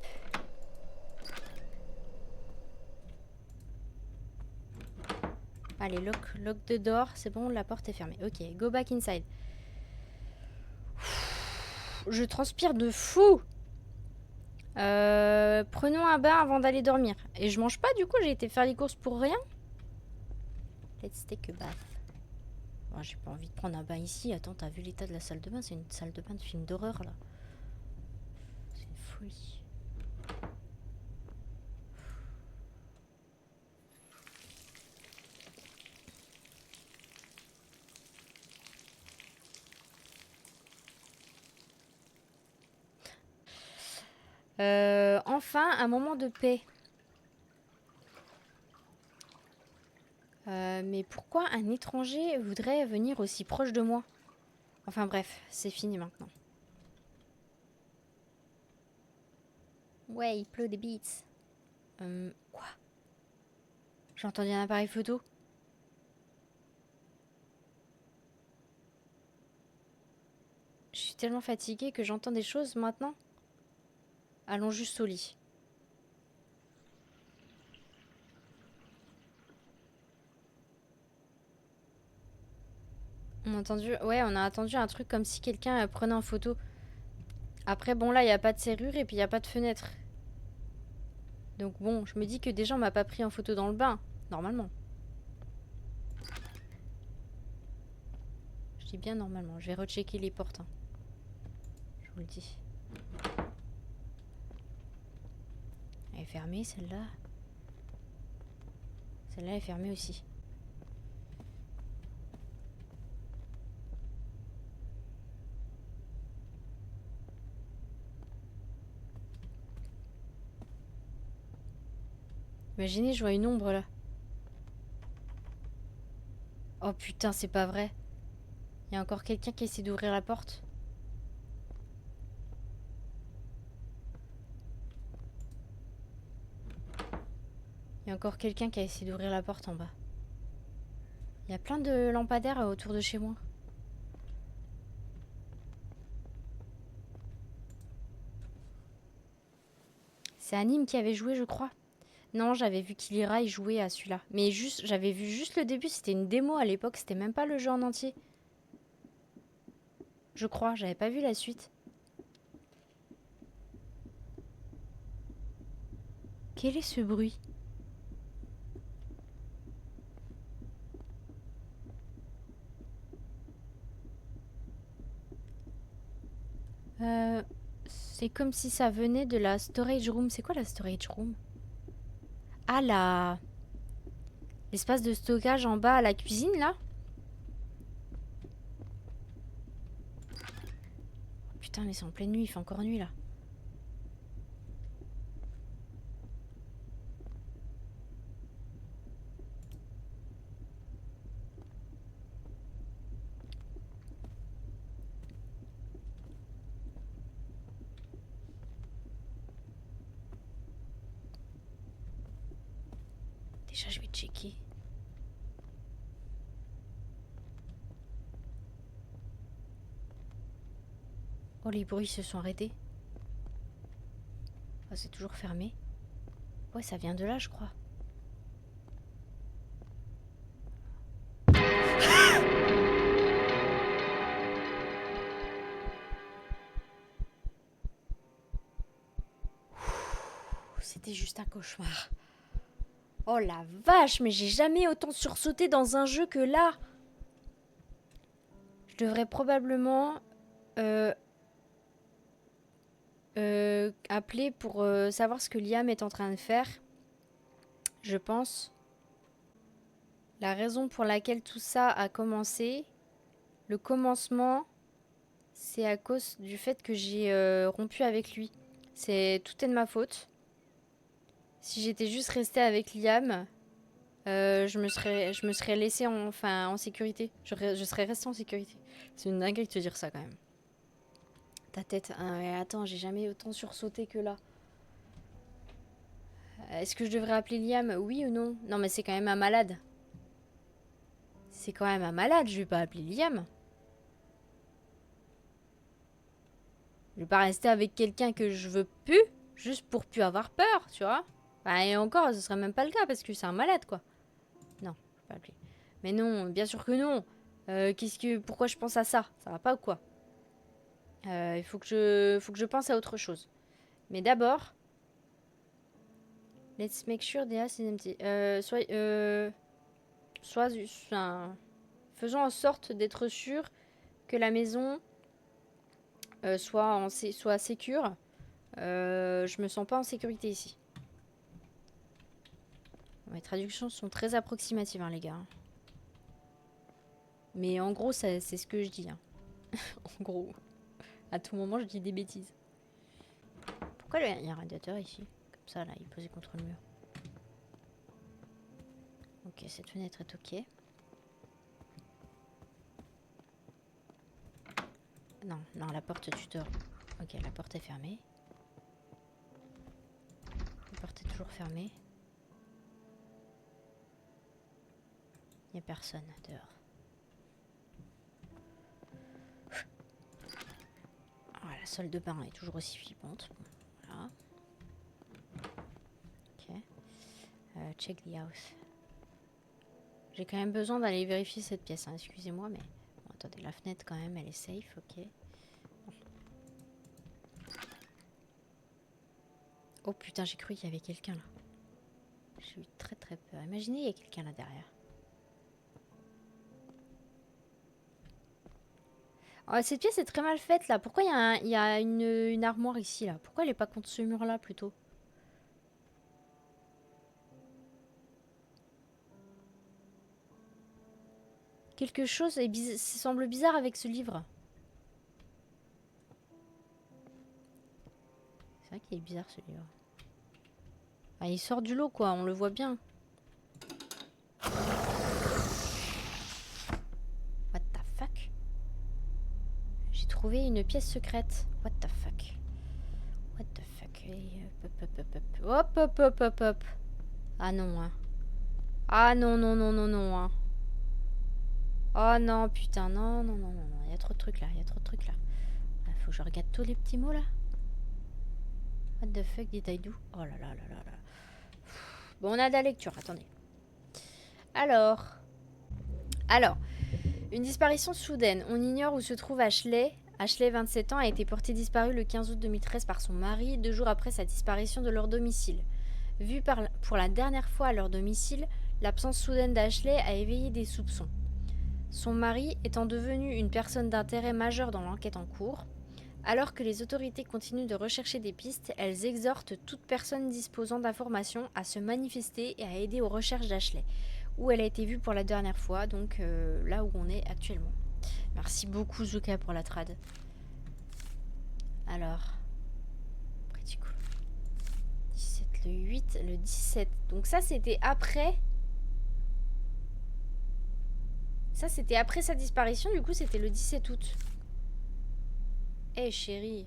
Allez, lock the door, c'est bon, la porte est fermée. Ok, go back inside. Je transpire de fou. Prenons un bain avant d'aller dormir. Et je mange pas du coup, j'ai été faire les courses pour rien. Let's take a bath. Oh, j'ai pas envie de prendre un bain ici. Attends, t'as vu l'état de la salle de bain? C'est une salle de bain de film d'horreur là. C'est une folie. Enfin, un moment de paix. Mais pourquoi un étranger voudrait venir aussi proche de moi? Enfin bref, c'est fini maintenant. Ouais, il pleut des beats. Quoi? J'ai entendu un appareil photo. Je suis tellement fatiguée que j'entends des choses maintenant. Allons juste au lit. On a attendu un truc comme si quelqu'un prenait en photo. Après, bon, là, il n'y a pas de serrure et puis il n'y a pas de fenêtre. Donc bon, je me dis que déjà, on m'a pas pris en photo dans le bain. Normalement. Je dis bien normalement. Je vais rechecker les portes. Hein. Je vous le dis. Elle est fermée, celle-là. Celle-là est fermée aussi. Imaginez, je vois une ombre là. Oh putain, c'est pas vrai. Il y a encore quelqu'un qui essaie d'ouvrir la porte. Il y a encore quelqu'un qui a essayé d'ouvrir la porte en bas. Il y a plein de lampadaires autour de chez moi. C'est Anime qui avait joué, je crois. Non, j'avais vu Kilira y jouer à celui-là. Mais juste, j'avais vu juste le début, c'était une démo à l'époque, c'était même pas le jeu en entier. Je crois, j'avais pas vu la suite. Quel est ce bruit? C'est comme si ça venait de la storage room. C'est quoi la storage room? Ah là, l'espace de stockage en bas à la cuisine là? Putain, mais c'est en pleine nuit, il fait encore nuit là. Déjà, je vais checker. Oh, les bruits se sont arrêtés. Oh, c'est toujours fermé. Ouais, ça vient de là, je crois. C'était juste un cauchemar. Oh la vache, mais j'ai jamais autant sursauté dans un jeu que là. Je devrais probablement appeler pour savoir ce que Liam est en train de faire. Je pense. La raison pour laquelle tout ça a commencé, le commencement, c'est à cause du fait que j'ai rompu avec lui. Tout est de ma faute. Si j'étais juste restée avec Liam, je me serais laissée en sécurité. Je serais restée en sécurité. C'est une dinguerie de te dire ça quand même. Ta tête. Ah, mais attends, j'ai jamais autant sursauté que là. Est-ce que je devrais appeler Liam? Oui ou non? Non, mais c'est quand même un malade. C'est quand même un malade, je vais pas appeler Liam. Je vais pas rester avec quelqu'un que je veux plus, juste pour plus avoir peur, tu vois. Bah, et encore, ce serait même pas le cas parce que c'est un malade, quoi. Non, je vais pas appeler. Mais non, bien sûr que non. Pourquoi je pense à ça? Ça va pas ou quoi? Il faut que je pense à autre chose. Mais d'abord, let's make sure the house is empty. Faisons en sorte d'être sûr que la maison soit sécure. Je me sens pas en sécurité ici. Mes traductions sont très approximatives, hein, les gars. Mais en gros, c'est ce que je dis. Hein. En gros, à tout moment, je dis des bêtises. Pourquoi il y a un radiateur ici? Comme ça, là, il est posé contre le mur. Ok, cette fenêtre est ok. Non, non, la porte du dehors. Ok, la porte est fermée. La porte est toujours fermée. Il n'y a personne dehors. Ah, la salle de bain est toujours aussi flippante. Bon, voilà. Ok. Check the house. J'ai quand même besoin d'aller vérifier cette pièce. Hein. Excusez-moi, mais... Bon, attendez, la fenêtre quand même, elle est safe. Ok. Oh putain, j'ai cru qu'il y avait quelqu'un là. J'ai eu très très peur. Imaginez, il y a quelqu'un là derrière. Oh, cette pièce est très mal faite là. Pourquoi il y a une armoire ici là? Pourquoi elle est pas contre ce mur là plutôt? Quelque chose semble bizarre avec ce livre. C'est vrai qu'il est bizarre ce livre. Ah, il sort du lot quoi, on le voit bien. What the fuck? J'ai trouvé une pièce secrète. What the fuck? What the fuck? Hop hop hop hop hop. Ah non hein. Ah non non non non non hein. Oh non putain non non non non non. Il y a trop de trucs là, il y a trop de trucs là. Faut que je regarde tous les petits mots là. What the fuck did I do? Oh là là là là là. Bon, on a de la lecture, attendez. Alors, une disparition soudaine. On ignore où se trouve Ashley. Ashley, 27 ans, a été portée disparue le 15 août 2013 par son mari, 2 jours après sa disparition de leur domicile. Vue pour la dernière fois à leur domicile, l'absence soudaine d'Ashley a éveillé des soupçons. Son mari étant devenu une personne d'intérêt majeur dans l'enquête en cours, alors que les autorités continuent de rechercher des pistes, elles exhortent toute personne disposant d'informations à se manifester et à aider aux recherches d'Ashley, où elle a été vue pour la dernière fois, donc là où on est actuellement. Merci beaucoup Zuka pour la trad. Alors, pretty cool. 17, le 8, le 17. Donc ça c'était après... Ça c'était après sa disparition, du coup c'était le 17 août. Eh hey, chérie,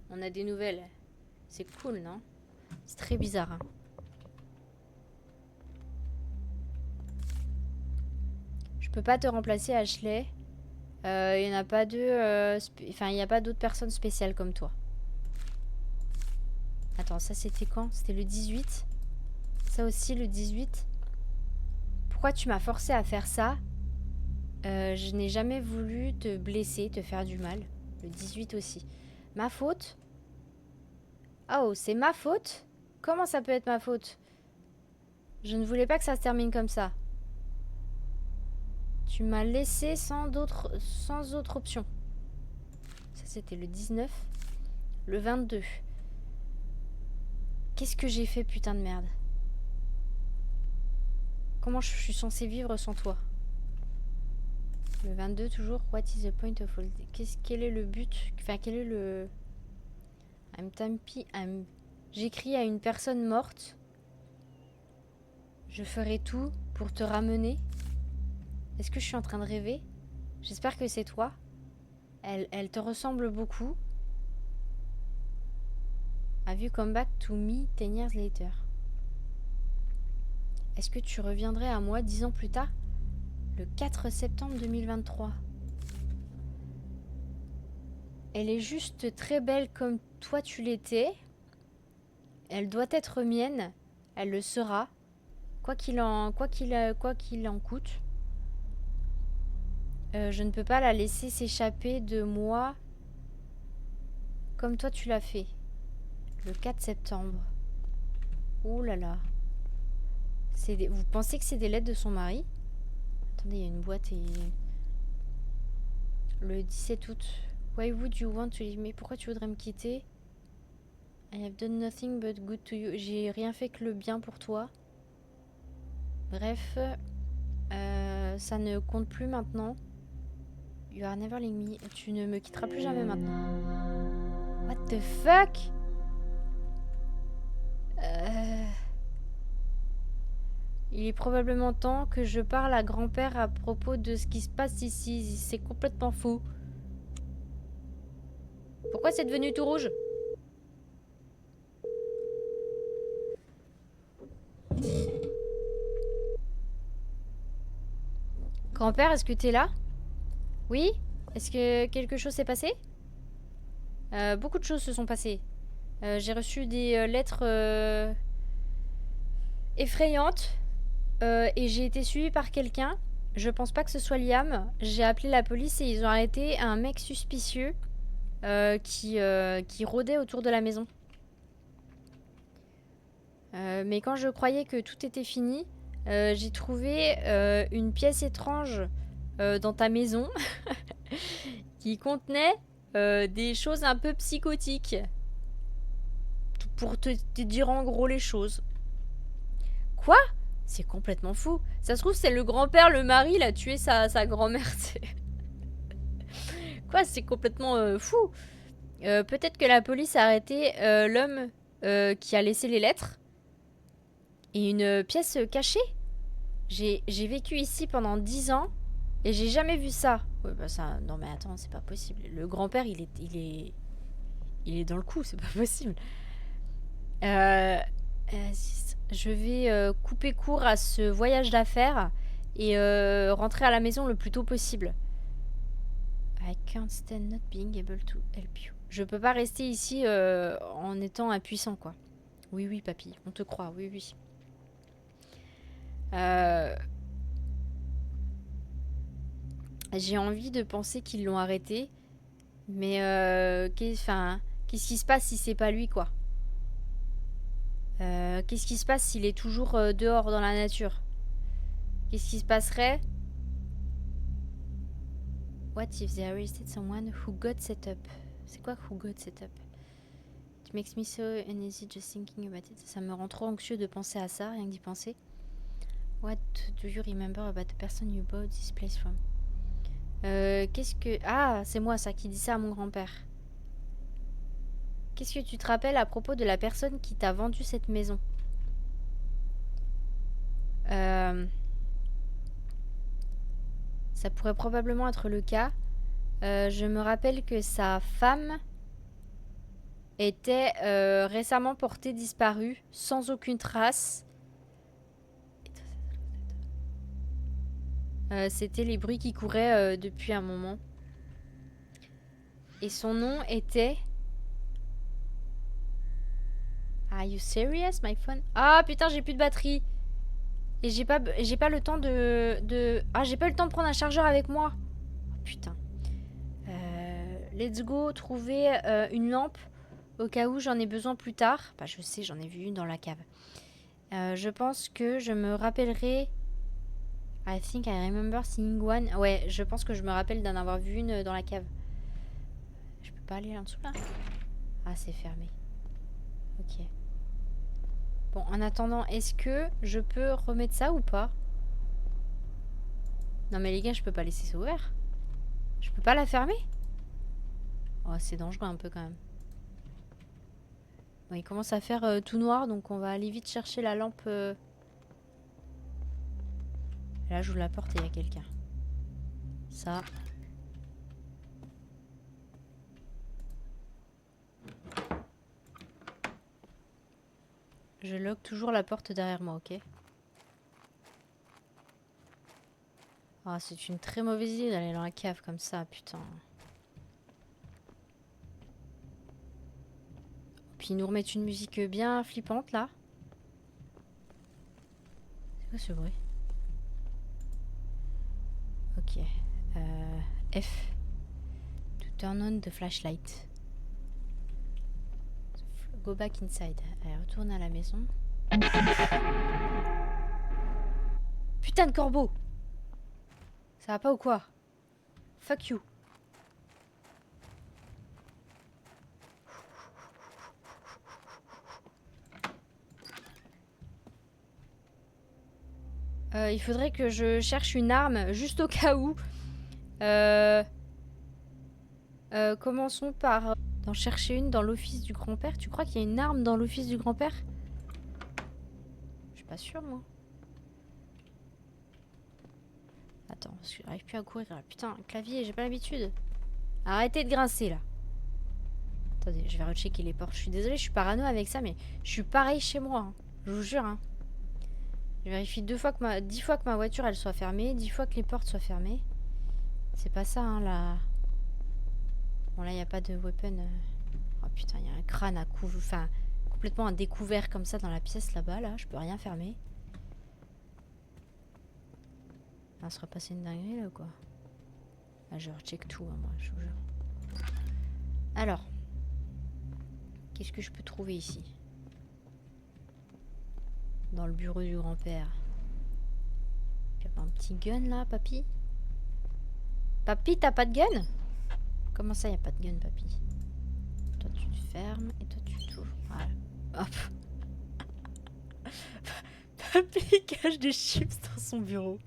on a des nouvelles. C'est cool, non? C'est très bizarre. Hein. Je peux pas te remplacer, Ashley. Il n'y en a pas deux... Enfin, il n'y a pas d'autres personnes spéciales comme toi. Attends, ça c'était quand? C'était le 18. Ça aussi, le 18. Pourquoi tu m'as forcé à faire ça? Je n'ai jamais voulu te blesser, te faire du mal. Le 18 aussi. Ma faute? Oh, c'est ma faute? Comment ça peut être ma faute? Je ne voulais pas que ça se termine comme ça. Tu m'as laissé sans autre option. Ça, c'était le 19. Le 22. Qu'est-ce que j'ai fait, putain de merde? Comment je suis censée vivre sans toi? Le 22, toujours. What is the point of all this? Quel est le but? Enfin, quel est le... J'écris à une personne morte. Je ferai tout pour te ramener. Est-ce que je suis en train de rêver? J'espère que c'est toi. Elle te ressemble beaucoup. Have you come back to me 10 years later? Est-ce que tu reviendrais à moi 10 ans plus tard? Le 4 septembre 2023. Elle est juste très belle comme toi tu l'étais. Elle doit être mienne. Elle le sera. Quoi qu'il en coûte. Je ne peux pas la laisser s'échapper de moi comme toi tu l'as fait. Le 4 septembre. Ouh là là. Vous pensez que c'est des lettres de son mari? Attendez, il y a une boîte et... Le 17 août. Why would you want to leave me? Pourquoi tu voudrais me quitter? I have done nothing but good to you. J'ai rien fait que le bien pour toi. Bref, ça ne compte plus maintenant. You are never leaving me. Tu ne me quitteras plus jamais maintenant. What the fuck? Il est probablement temps que je parle à grand-père à propos de ce qui se passe ici. C'est complètement fou. Pourquoi c'est devenu tout rouge? Grand-père, est-ce que t'es là? Oui? Est-ce que quelque chose s'est passé? Beaucoup de choses se sont passées. J'ai reçu des lettres effrayantes et j'ai été suivie par quelqu'un. Je pense pas que ce soit Liam. J'ai appelé la police et ils ont arrêté un mec suspicieux qui rôdait autour de la maison. Mais quand je croyais que tout était fini, j'ai trouvé une pièce étrange dans ta maison qui contenait des choses un peu psychotiques. Pour te dire en gros les choses. Quoi? C'est complètement fou. Ça se trouve, c'est le grand-père, le mari, il a tué sa grand-mère. Quoi? C'est complètement fou. Peut-être que la police a arrêté l'homme qui a laissé les lettres. Et une pièce cachée. J'ai vécu ici pendant 10 ans et j'ai jamais vu ça. Ouais, bah ça. Non mais attends, c'est pas possible. Le grand-père, il est dans le coup, c'est pas possible. Je vais couper court à ce voyage d'affaires et rentrer à la maison le plus tôt possible. I can't stand not being able to help you. Je peux pas rester ici en étant impuissant, quoi. Oui, oui, papy, on te croit, oui, oui. J'ai envie de penser qu'ils l'ont arrêté, mais qu'est-ce qui se passe si c'est pas lui, quoi? Qu'est-ce qui se passe s'il est toujours dehors dans la nature? Qu'est-ce qui se passerait? What if they arrested someone who got set up? C'est quoi who got set up? It makes me so uneasy just thinking about it. Ça me rend trop anxieux de penser à ça, rien que d'y penser. What do you remember about the person you bought this place from? Qu'est-ce que... Ah, c'est moi ça qui dit ça à mon grand-père. Qu'est-ce que tu te rappelles à propos de la personne qui t'a vendu cette maison? Ça pourrait probablement être le cas. Je me rappelle que sa femme était récemment portée disparue, sans aucune trace. C'était les bruits qui couraient depuis un moment. Et son nom était... Are you serious, my phone? Ah putain, j'ai plus de batterie. Et j'ai pas le temps Ah, j'ai pas eu le temps de prendre un chargeur avec moi. Oh, putain. Let's go trouver une lampe au cas où j'en ai besoin plus tard. Bah, je sais, j'en ai vu une dans la cave. Je pense que je me rappellerai... I think I remember seeing one. Ouais, je pense que je me rappelle d'en avoir vu une dans la cave. Je peux pas aller là en dessous, là? Ah, c'est fermé. Ok. Bon, en attendant, est-ce que je peux remettre ça ou pas? Non mais les gars, je peux pas laisser ça ouvert. Je peux pas la fermer? Oh, c'est dangereux un peu quand même. Bon, il commence à faire tout noir, donc on va aller vite chercher la lampe Là, j'ouvre la porte et il y a quelqu'un. Ça. Je lock toujours la porte derrière moi, ok? Ah, c'est une très mauvaise idée d'aller dans la cave comme ça, putain. Puis ils nous remettent une musique bien flippante, là. C'est quoi ce bruit? Ok. F. To turn on the flashlight. Go back inside. Allez, retourne à la maison. Putain de corbeau! Ça va pas ou quoi? Fuck you. Il faudrait que je cherche une arme juste au cas où. Commençons par d'en chercher une dans l'office du grand-père. Tu crois qu'il y a une arme dans l'office du grand-père? Je suis pas sûre, moi. Attends, parce que j'arrive plus à courir là. Putain, clavier, j'ai pas l'habitude. Arrêtez de grincer là. Attendez, je vais rechecker les portes. Je suis désolée, je suis parano avec ça, mais je suis pareil chez moi. Hein. Je vous jure. Hein. Je vérifie 10 fois que ma voiture elle soit fermée, 10 fois que les portes soient fermées. C'est pas ça, hein, là. Bon, là, il n'y a pas de weapon. Oh putain, il y a un crâne à couvert. Enfin, complètement à découvert comme ça dans la pièce là-bas, là. Je peux rien fermer. On sera passé une dinguerie là ou quoi? Ah, je recheck tout, hein, moi, je vous jure. Alors. Qu'est-ce que je peux trouver ici? Dans le bureau du grand-père. Il y a un petit gun là, papy? Papy, t'as pas de gun? Comment ça, y a pas de gun, papy? Toi, tu te fermes et toi, tu t'ouvres. Voilà. Hop. Papy cache des chips dans son bureau.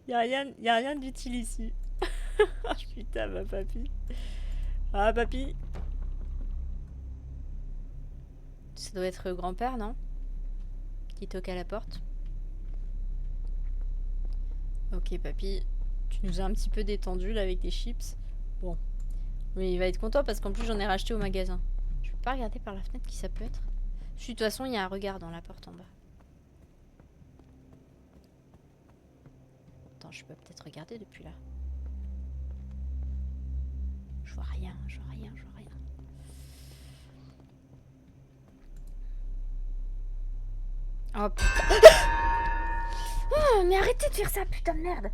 y a rien d'utile ici. Ah putain, ma papy. Ah, papy. Ça doit être grand-père, non? Qui toque à la porte. Ok, papy. Tu nous as un petit peu détendu là avec tes chips. Bon. Mais il va être content parce qu'en plus j'en ai racheté au magasin. Je peux pas regarder par la fenêtre qui ça peut être. De toute façon, il y a un regard dans la porte en bas. Attends, je peux peut-être regarder depuis là. Je vois rien, je vois rien, je vois rien. Oh putain. Oh, mais arrêtez de faire ça, putain de merde.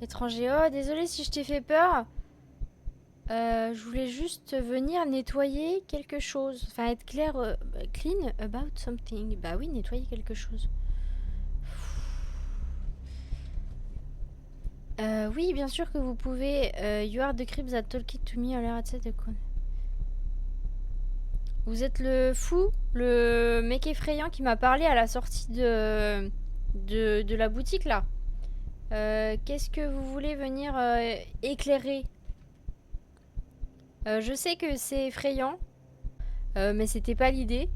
Étranger, oh désolé si je t'ai fait peur. Je voulais juste venir nettoyer quelque chose. Enfin être clair, clean about something. Bah oui, nettoyer quelque chose. Oui, bien sûr que vous pouvez. You are the creeps that talking to me earlier at the con. Vous êtes le fou, le mec effrayant qui m'a parlé à la sortie de la boutique là. Qu'est-ce que vous voulez venir éclairer? Je sais que c'est effrayant, mais c'était pas l'idée.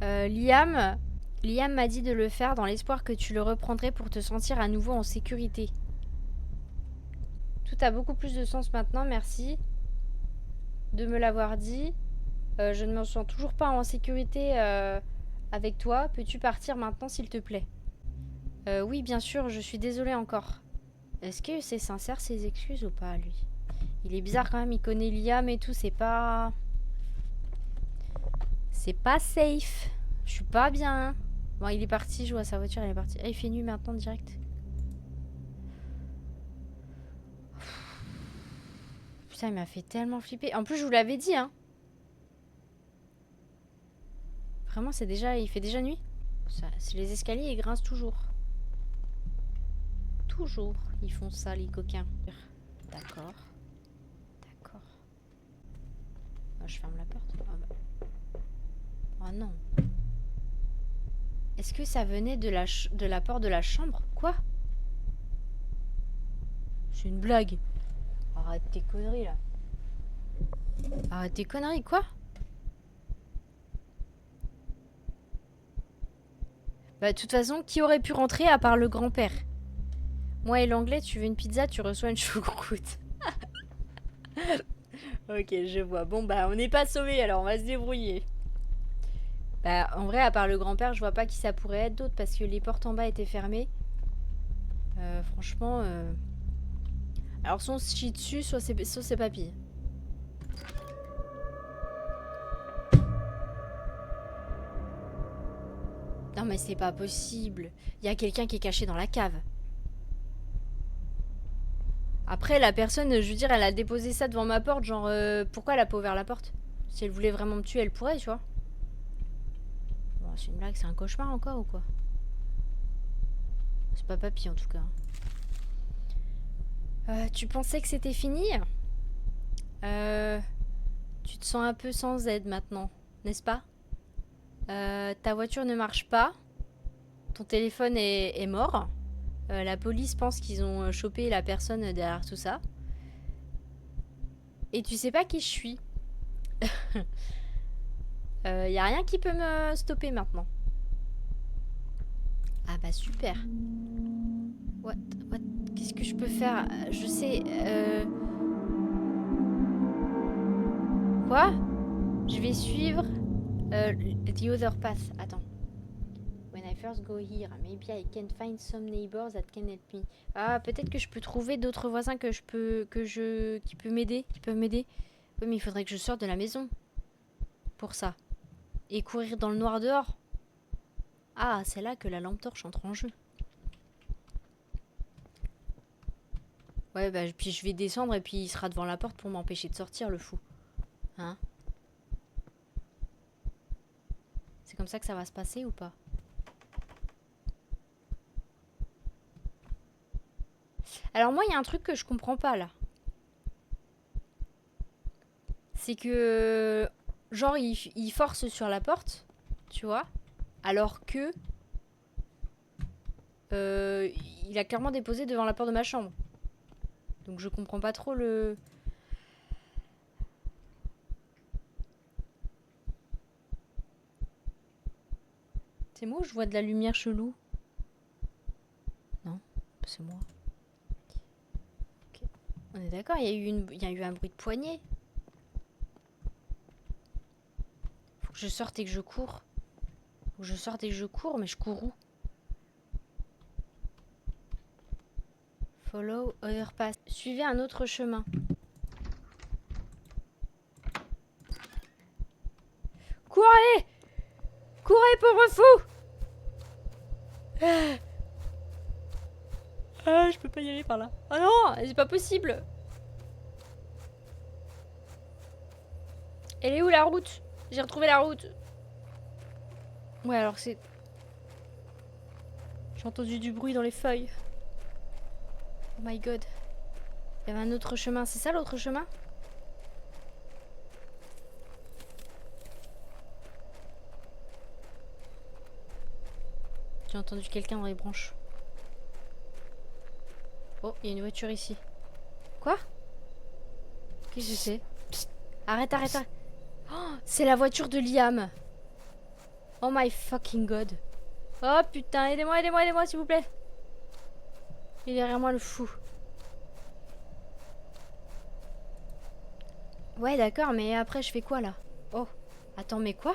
Liam m'a dit de le faire dans l'espoir que tu le reprendrais pour te sentir à nouveau en sécurité. Tout a beaucoup plus de sens maintenant, merci de me l'avoir dit. Je ne me sens toujours pas en sécurité avec toi. Peux-tu partir maintenant s'il te plaît? Oui, bien sûr, je suis désolée encore. Est-ce que c'est sincère ses excuses ou pas, lui? Il est bizarre quand même, il connaît Liam et tout, c'est pas... C'est pas safe. Je suis pas bien. Bon, il est parti, je vois sa voiture, elle est partie. Ah, il fait nuit maintenant, direct. Putain, il m'a fait tellement flipper. En plus, je vous l'avais dit, hein. Vraiment, c'est déjà... Il fait déjà nuit. C'est les escaliers, ils grincent toujours. Toujours, ils font ça, les coquins. D'accord. D'accord. Oh, je ferme la porte. Oh non. Est-ce que ça venait de la porte de la chambre? Quoi? C'est une blague. Arrête tes conneries, là. Arrête tes conneries, quoi? Bah, de toute façon, qui aurait pu rentrer à part le grand-père? Moi et l'anglais, tu veux une pizza, tu reçois une choucroute. Ok, je vois. Bon, bah, on n'est pas sauvés, alors on va se débrouiller. Bah, en vrai, à part le grand-père, je vois pas qui ça pourrait être d'autre parce que les portes en bas étaient fermées. Franchement, alors soit on se chie dessus, soit c'est papy. Non mais c'est pas possible. Il y a quelqu'un qui est caché dans la cave. Après, la personne, je veux dire, elle a déposé ça devant ma porte, genre, pourquoi elle a pas ouvert la porte? Si elle voulait vraiment me tuer, elle pourrait, tu vois. Bon, c'est une blague, c'est un cauchemar encore ou quoi? C'est pas papy en tout cas. Tu pensais que c'était fini? Tu te sens un peu sans aide maintenant, n'est-ce pas? Ta voiture ne marche pas. Ton téléphone est mort. La police pense qu'ils ont chopé la personne derrière tout ça. Et tu sais pas qui je suis. Y a rien qui peut me stopper maintenant. Ah bah super. What? Qu'est-ce que je peux faire? Je sais. Quoi? Je vais suivre the other path. Attends. When I first go here, maybe I can find some neighbors that can help me. Ah, peut-être que je peux trouver d'autres voisins qui peuvent m'aider. Oui, mais il faudrait que je sorte de la maison pour ça. Et courir dans le noir dehors. Ah, c'est là que la lampe torche entre en jeu. Ouais, bah, puis je vais descendre et puis il sera devant la porte pour m'empêcher de sortir, le fou. Hein? C'est comme ça que ça va se passer ou pas? Alors moi, il y a un truc que je comprends pas, là. C'est que... Genre, il force sur la porte, tu vois? Alors que... il a clairement déposé devant la porte de ma chambre. Donc je comprends pas trop le... C'est moi ou je vois de la lumière chelou? Non, c'est moi. Okay. On est d'accord, il y a eu un bruit de poignée. Faut que je sorte et que je cours. Faut que je sorte et que je cours, mais je cours où? Follow other path. Suivez un autre chemin. Courez! Courez, pauvre fou! Ah, je peux pas y aller par là. Oh non, c'est pas possible. Elle est où la route? J'ai retrouvé la route. Ouais, alors c'est... J'ai entendu du bruit dans les feuilles. Oh my god. Il y avait un autre chemin. C'est ça l'autre chemin? J'ai entendu quelqu'un dans les branches. Oh, il y a une voiture ici. Quoi? Qu'est-ce que c'est? Arrête, arrête, arrête. Oh, c'est la voiture de Liam. Oh my fucking god. Oh putain, aidez-moi, aidez-moi, aidez-moi s'il vous plaît. Il est derrière moi le fou. Ouais d'accord, mais après je fais quoi là? Oh, attends, mais quoi?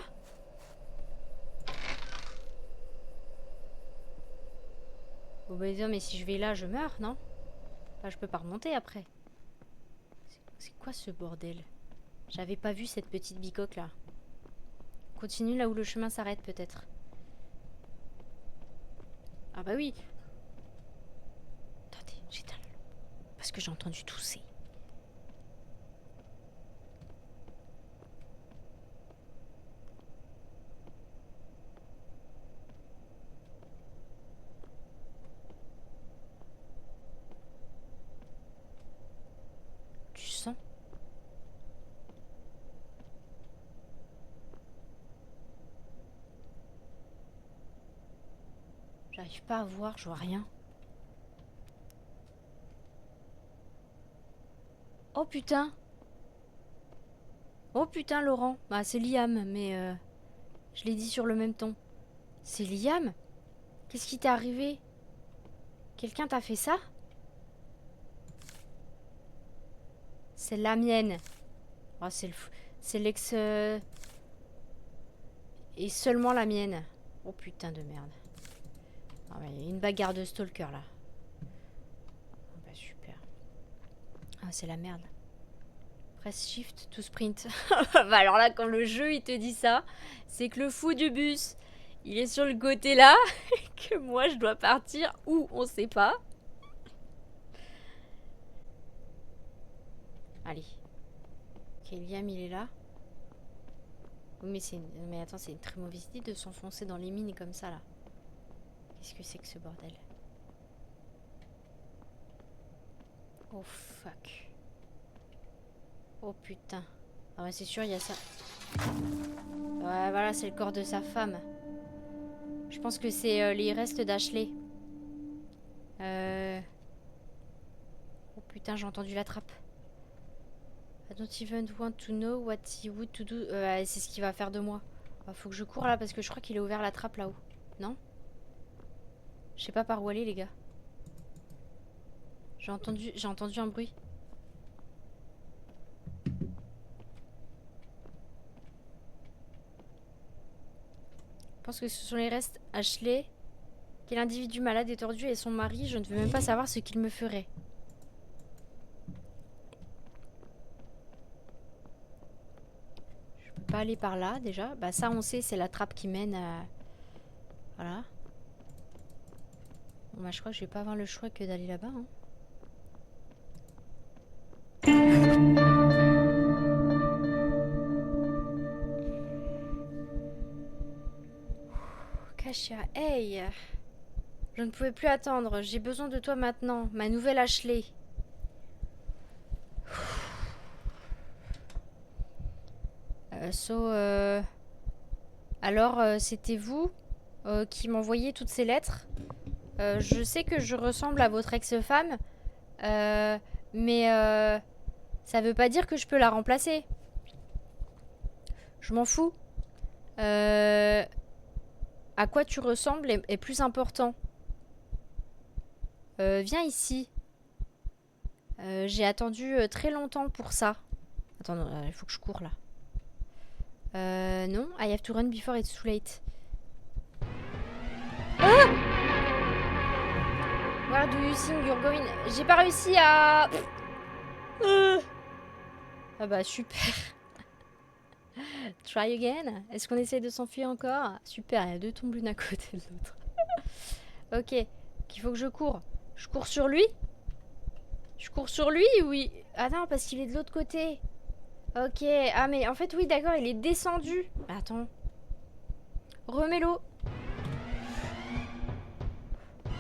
Bon bah non, mais si je vais là, je meurs, non? Enfin, je peux pas remonter après. C'est quoi ce bordel? J'avais pas vu cette petite bicoque là. Continue là où le chemin s'arrête peut-être. Ah bah oui. Attendez, j'éteins la lampe. Parce que j'ai entendu tousser. Tu sens? J'arrive pas à voir, je vois rien. Oh putain! Oh putain, Laurent. Bah, c'est Liam, mais je l'ai dit sur le même ton. C'est Liam? Qu'est-ce qui t'est arrivé? Quelqu'un t'a fait ça? C'est la mienne. Oh, c'est l'ex... Et seulement la mienne. Oh putain de merde. Ah ouais, il y a une bagarre de stalker là. Oh, bah super. Ah, c'est la merde. Press shift to sprint. Bah alors là, quand le jeu il te dit ça, c'est que le fou du bus, il est sur le côté là, que moi je dois partir où on sait pas. Allez. Ok, Liam il est là. Oui, mais attends, c'est une très mauvaise idée de s'enfoncer dans les mines comme ça là. Qu'est-ce que c'est que ce bordel? Oh fuck. Oh putain. Ah ouais, c'est sûr, il y a ça. Ouais, voilà, c'est le corps de sa femme. Je pense que c'est les restes d'Ashley. Oh putain, j'ai entendu la trappe. I don't even want to know what he would to do. C'est ce qu'il va faire de moi. Faut que je cours là parce que je crois qu'il a ouvert la trappe là-haut. Non? Je sais pas par où aller, les gars. J'ai entendu un bruit. Je pense que ce sont les restes Ashley. Quel individu malade et tordu et son mari. Je ne veux même pas savoir ce qu'il me ferait. Je peux pas aller par là déjà. Bah ça on sait, c'est la trappe qui mène à... Voilà. Bon bah je crois que je vais pas avoir le choix que d'aller là-bas. Hein. Kasia, hey! Je ne pouvais plus attendre. J'ai besoin de toi maintenant. Ma nouvelle Ashley. Alors, c'était vous qui m'envoyiez toutes ces lettres. Je sais que je ressemble à votre ex-femme. Mais ça veut pas dire que je peux la remplacer. Je m'en fous. À quoi tu ressembles est plus important. Viens ici. J'ai attendu très longtemps pour ça. Attends, il faut que je cours là. Non, I have to run before it's too late. Ah! Where do you think you're going? J'ai pas réussi à... Ah bah super. Try again. Est-ce qu'on essaie de s'enfuir encore? Super, il y a deux tombes l'une à côté de l'autre. Ok, qu'il faut que je cours. Je cours sur lui? Je cours sur lui, oui. Ah non, parce qu'il est de l'autre côté. Ok, ah mais en fait oui d'accord, il est descendu. Attends. Remets-le.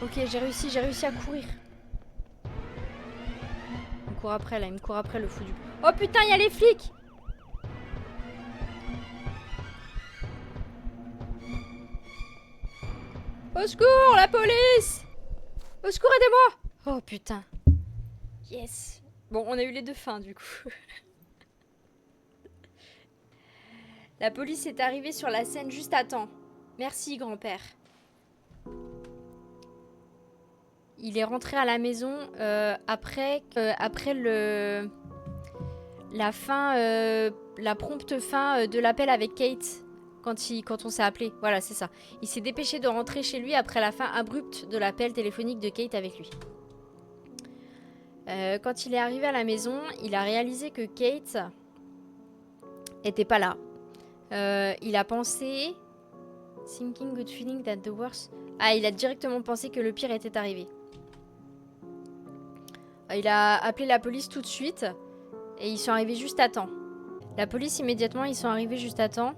Ok, j'ai réussi à courir. Il me court après là, il me court après le fou du... Oh putain, il y a les flics! Au secours, la police! Au secours, aidez-moi! Oh putain. Yes. Bon, on a eu les deux fins du coup. La police est arrivée sur la scène juste à temps. Merci, grand-père. Il est rentré à la maison après la prompte fin de l'appel avec Kate quand on s'est appelé. Voilà, c'est ça. Il s'est dépêché de rentrer chez lui après la fin abrupte de l'appel téléphonique de Kate avec lui. Quand il est arrivé à la maison, il a réalisé que Kate était pas là. Il a pensé... Thinking good feeling that the worst... Ah, il a directement pensé que le pire était arrivé. Il a appelé la police tout de suite et ils sont arrivés juste à temps. La police, immédiatement, ils sont arrivés juste à temps.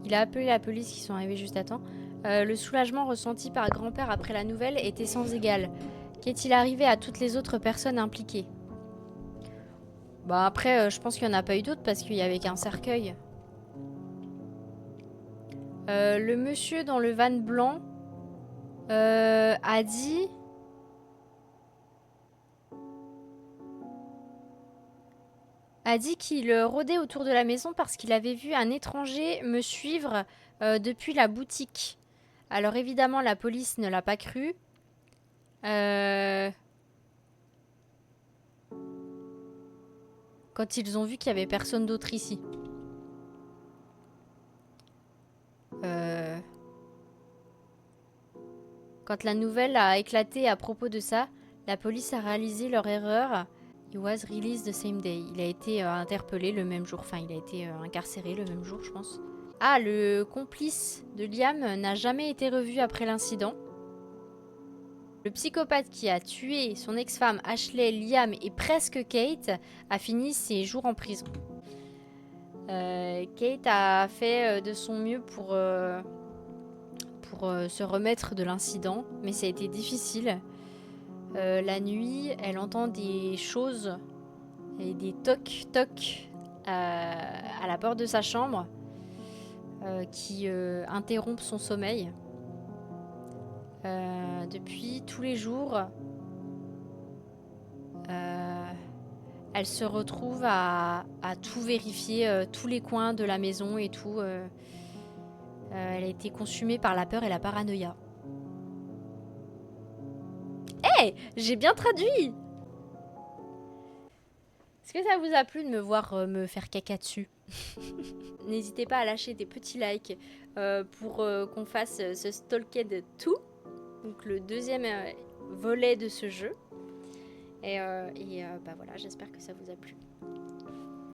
Il a appelé la police, ils sont arrivés juste à temps. Le soulagement ressenti par grand-père après la nouvelle était sans égal. Qu'est-il arrivé à toutes les autres personnes impliquées? Bah après, je pense qu'il n'y en a pas eu d'autres parce qu'il y avait qu'un cercueil. Le monsieur dans le van blanc a dit... a dit qu'il rôdait autour de la maison parce qu'il avait vu un étranger me suivre depuis la boutique. Alors évidemment, la police ne l'a pas cru. Quand ils ont vu qu'il y avait personne d'autre ici. Quand la nouvelle a éclaté à propos de ça, la police a réalisé leur erreur. He was released the same day. Il a été interpellé le même jour. Enfin, il a été incarcéré le même jour, je pense. Ah, le complice de Liam n'a jamais été revu après l'incident. Le psychopathe qui a tué son ex-femme Ashley, Liam et presque Kate a fini ses jours en prison. Kate a fait de son mieux pour se remettre de l'incident, mais ça a été difficile. La nuit, elle entend des choses et des toc-toc à la porte de sa chambre qui interrompent son sommeil. Depuis tous les jours, elle se retrouve à tout vérifier, tous les coins de la maison et tout. Elle a été consumée par la peur et la paranoïa. Hey, j'ai bien traduit! Est-ce que ça vous a plu de me voir me faire caca dessus? N'hésitez pas à lâcher des petits likes pour qu'on fasse ce Stalked 2, donc le deuxième volet de ce jeu. Et bah voilà, j'espère que ça vous a plu.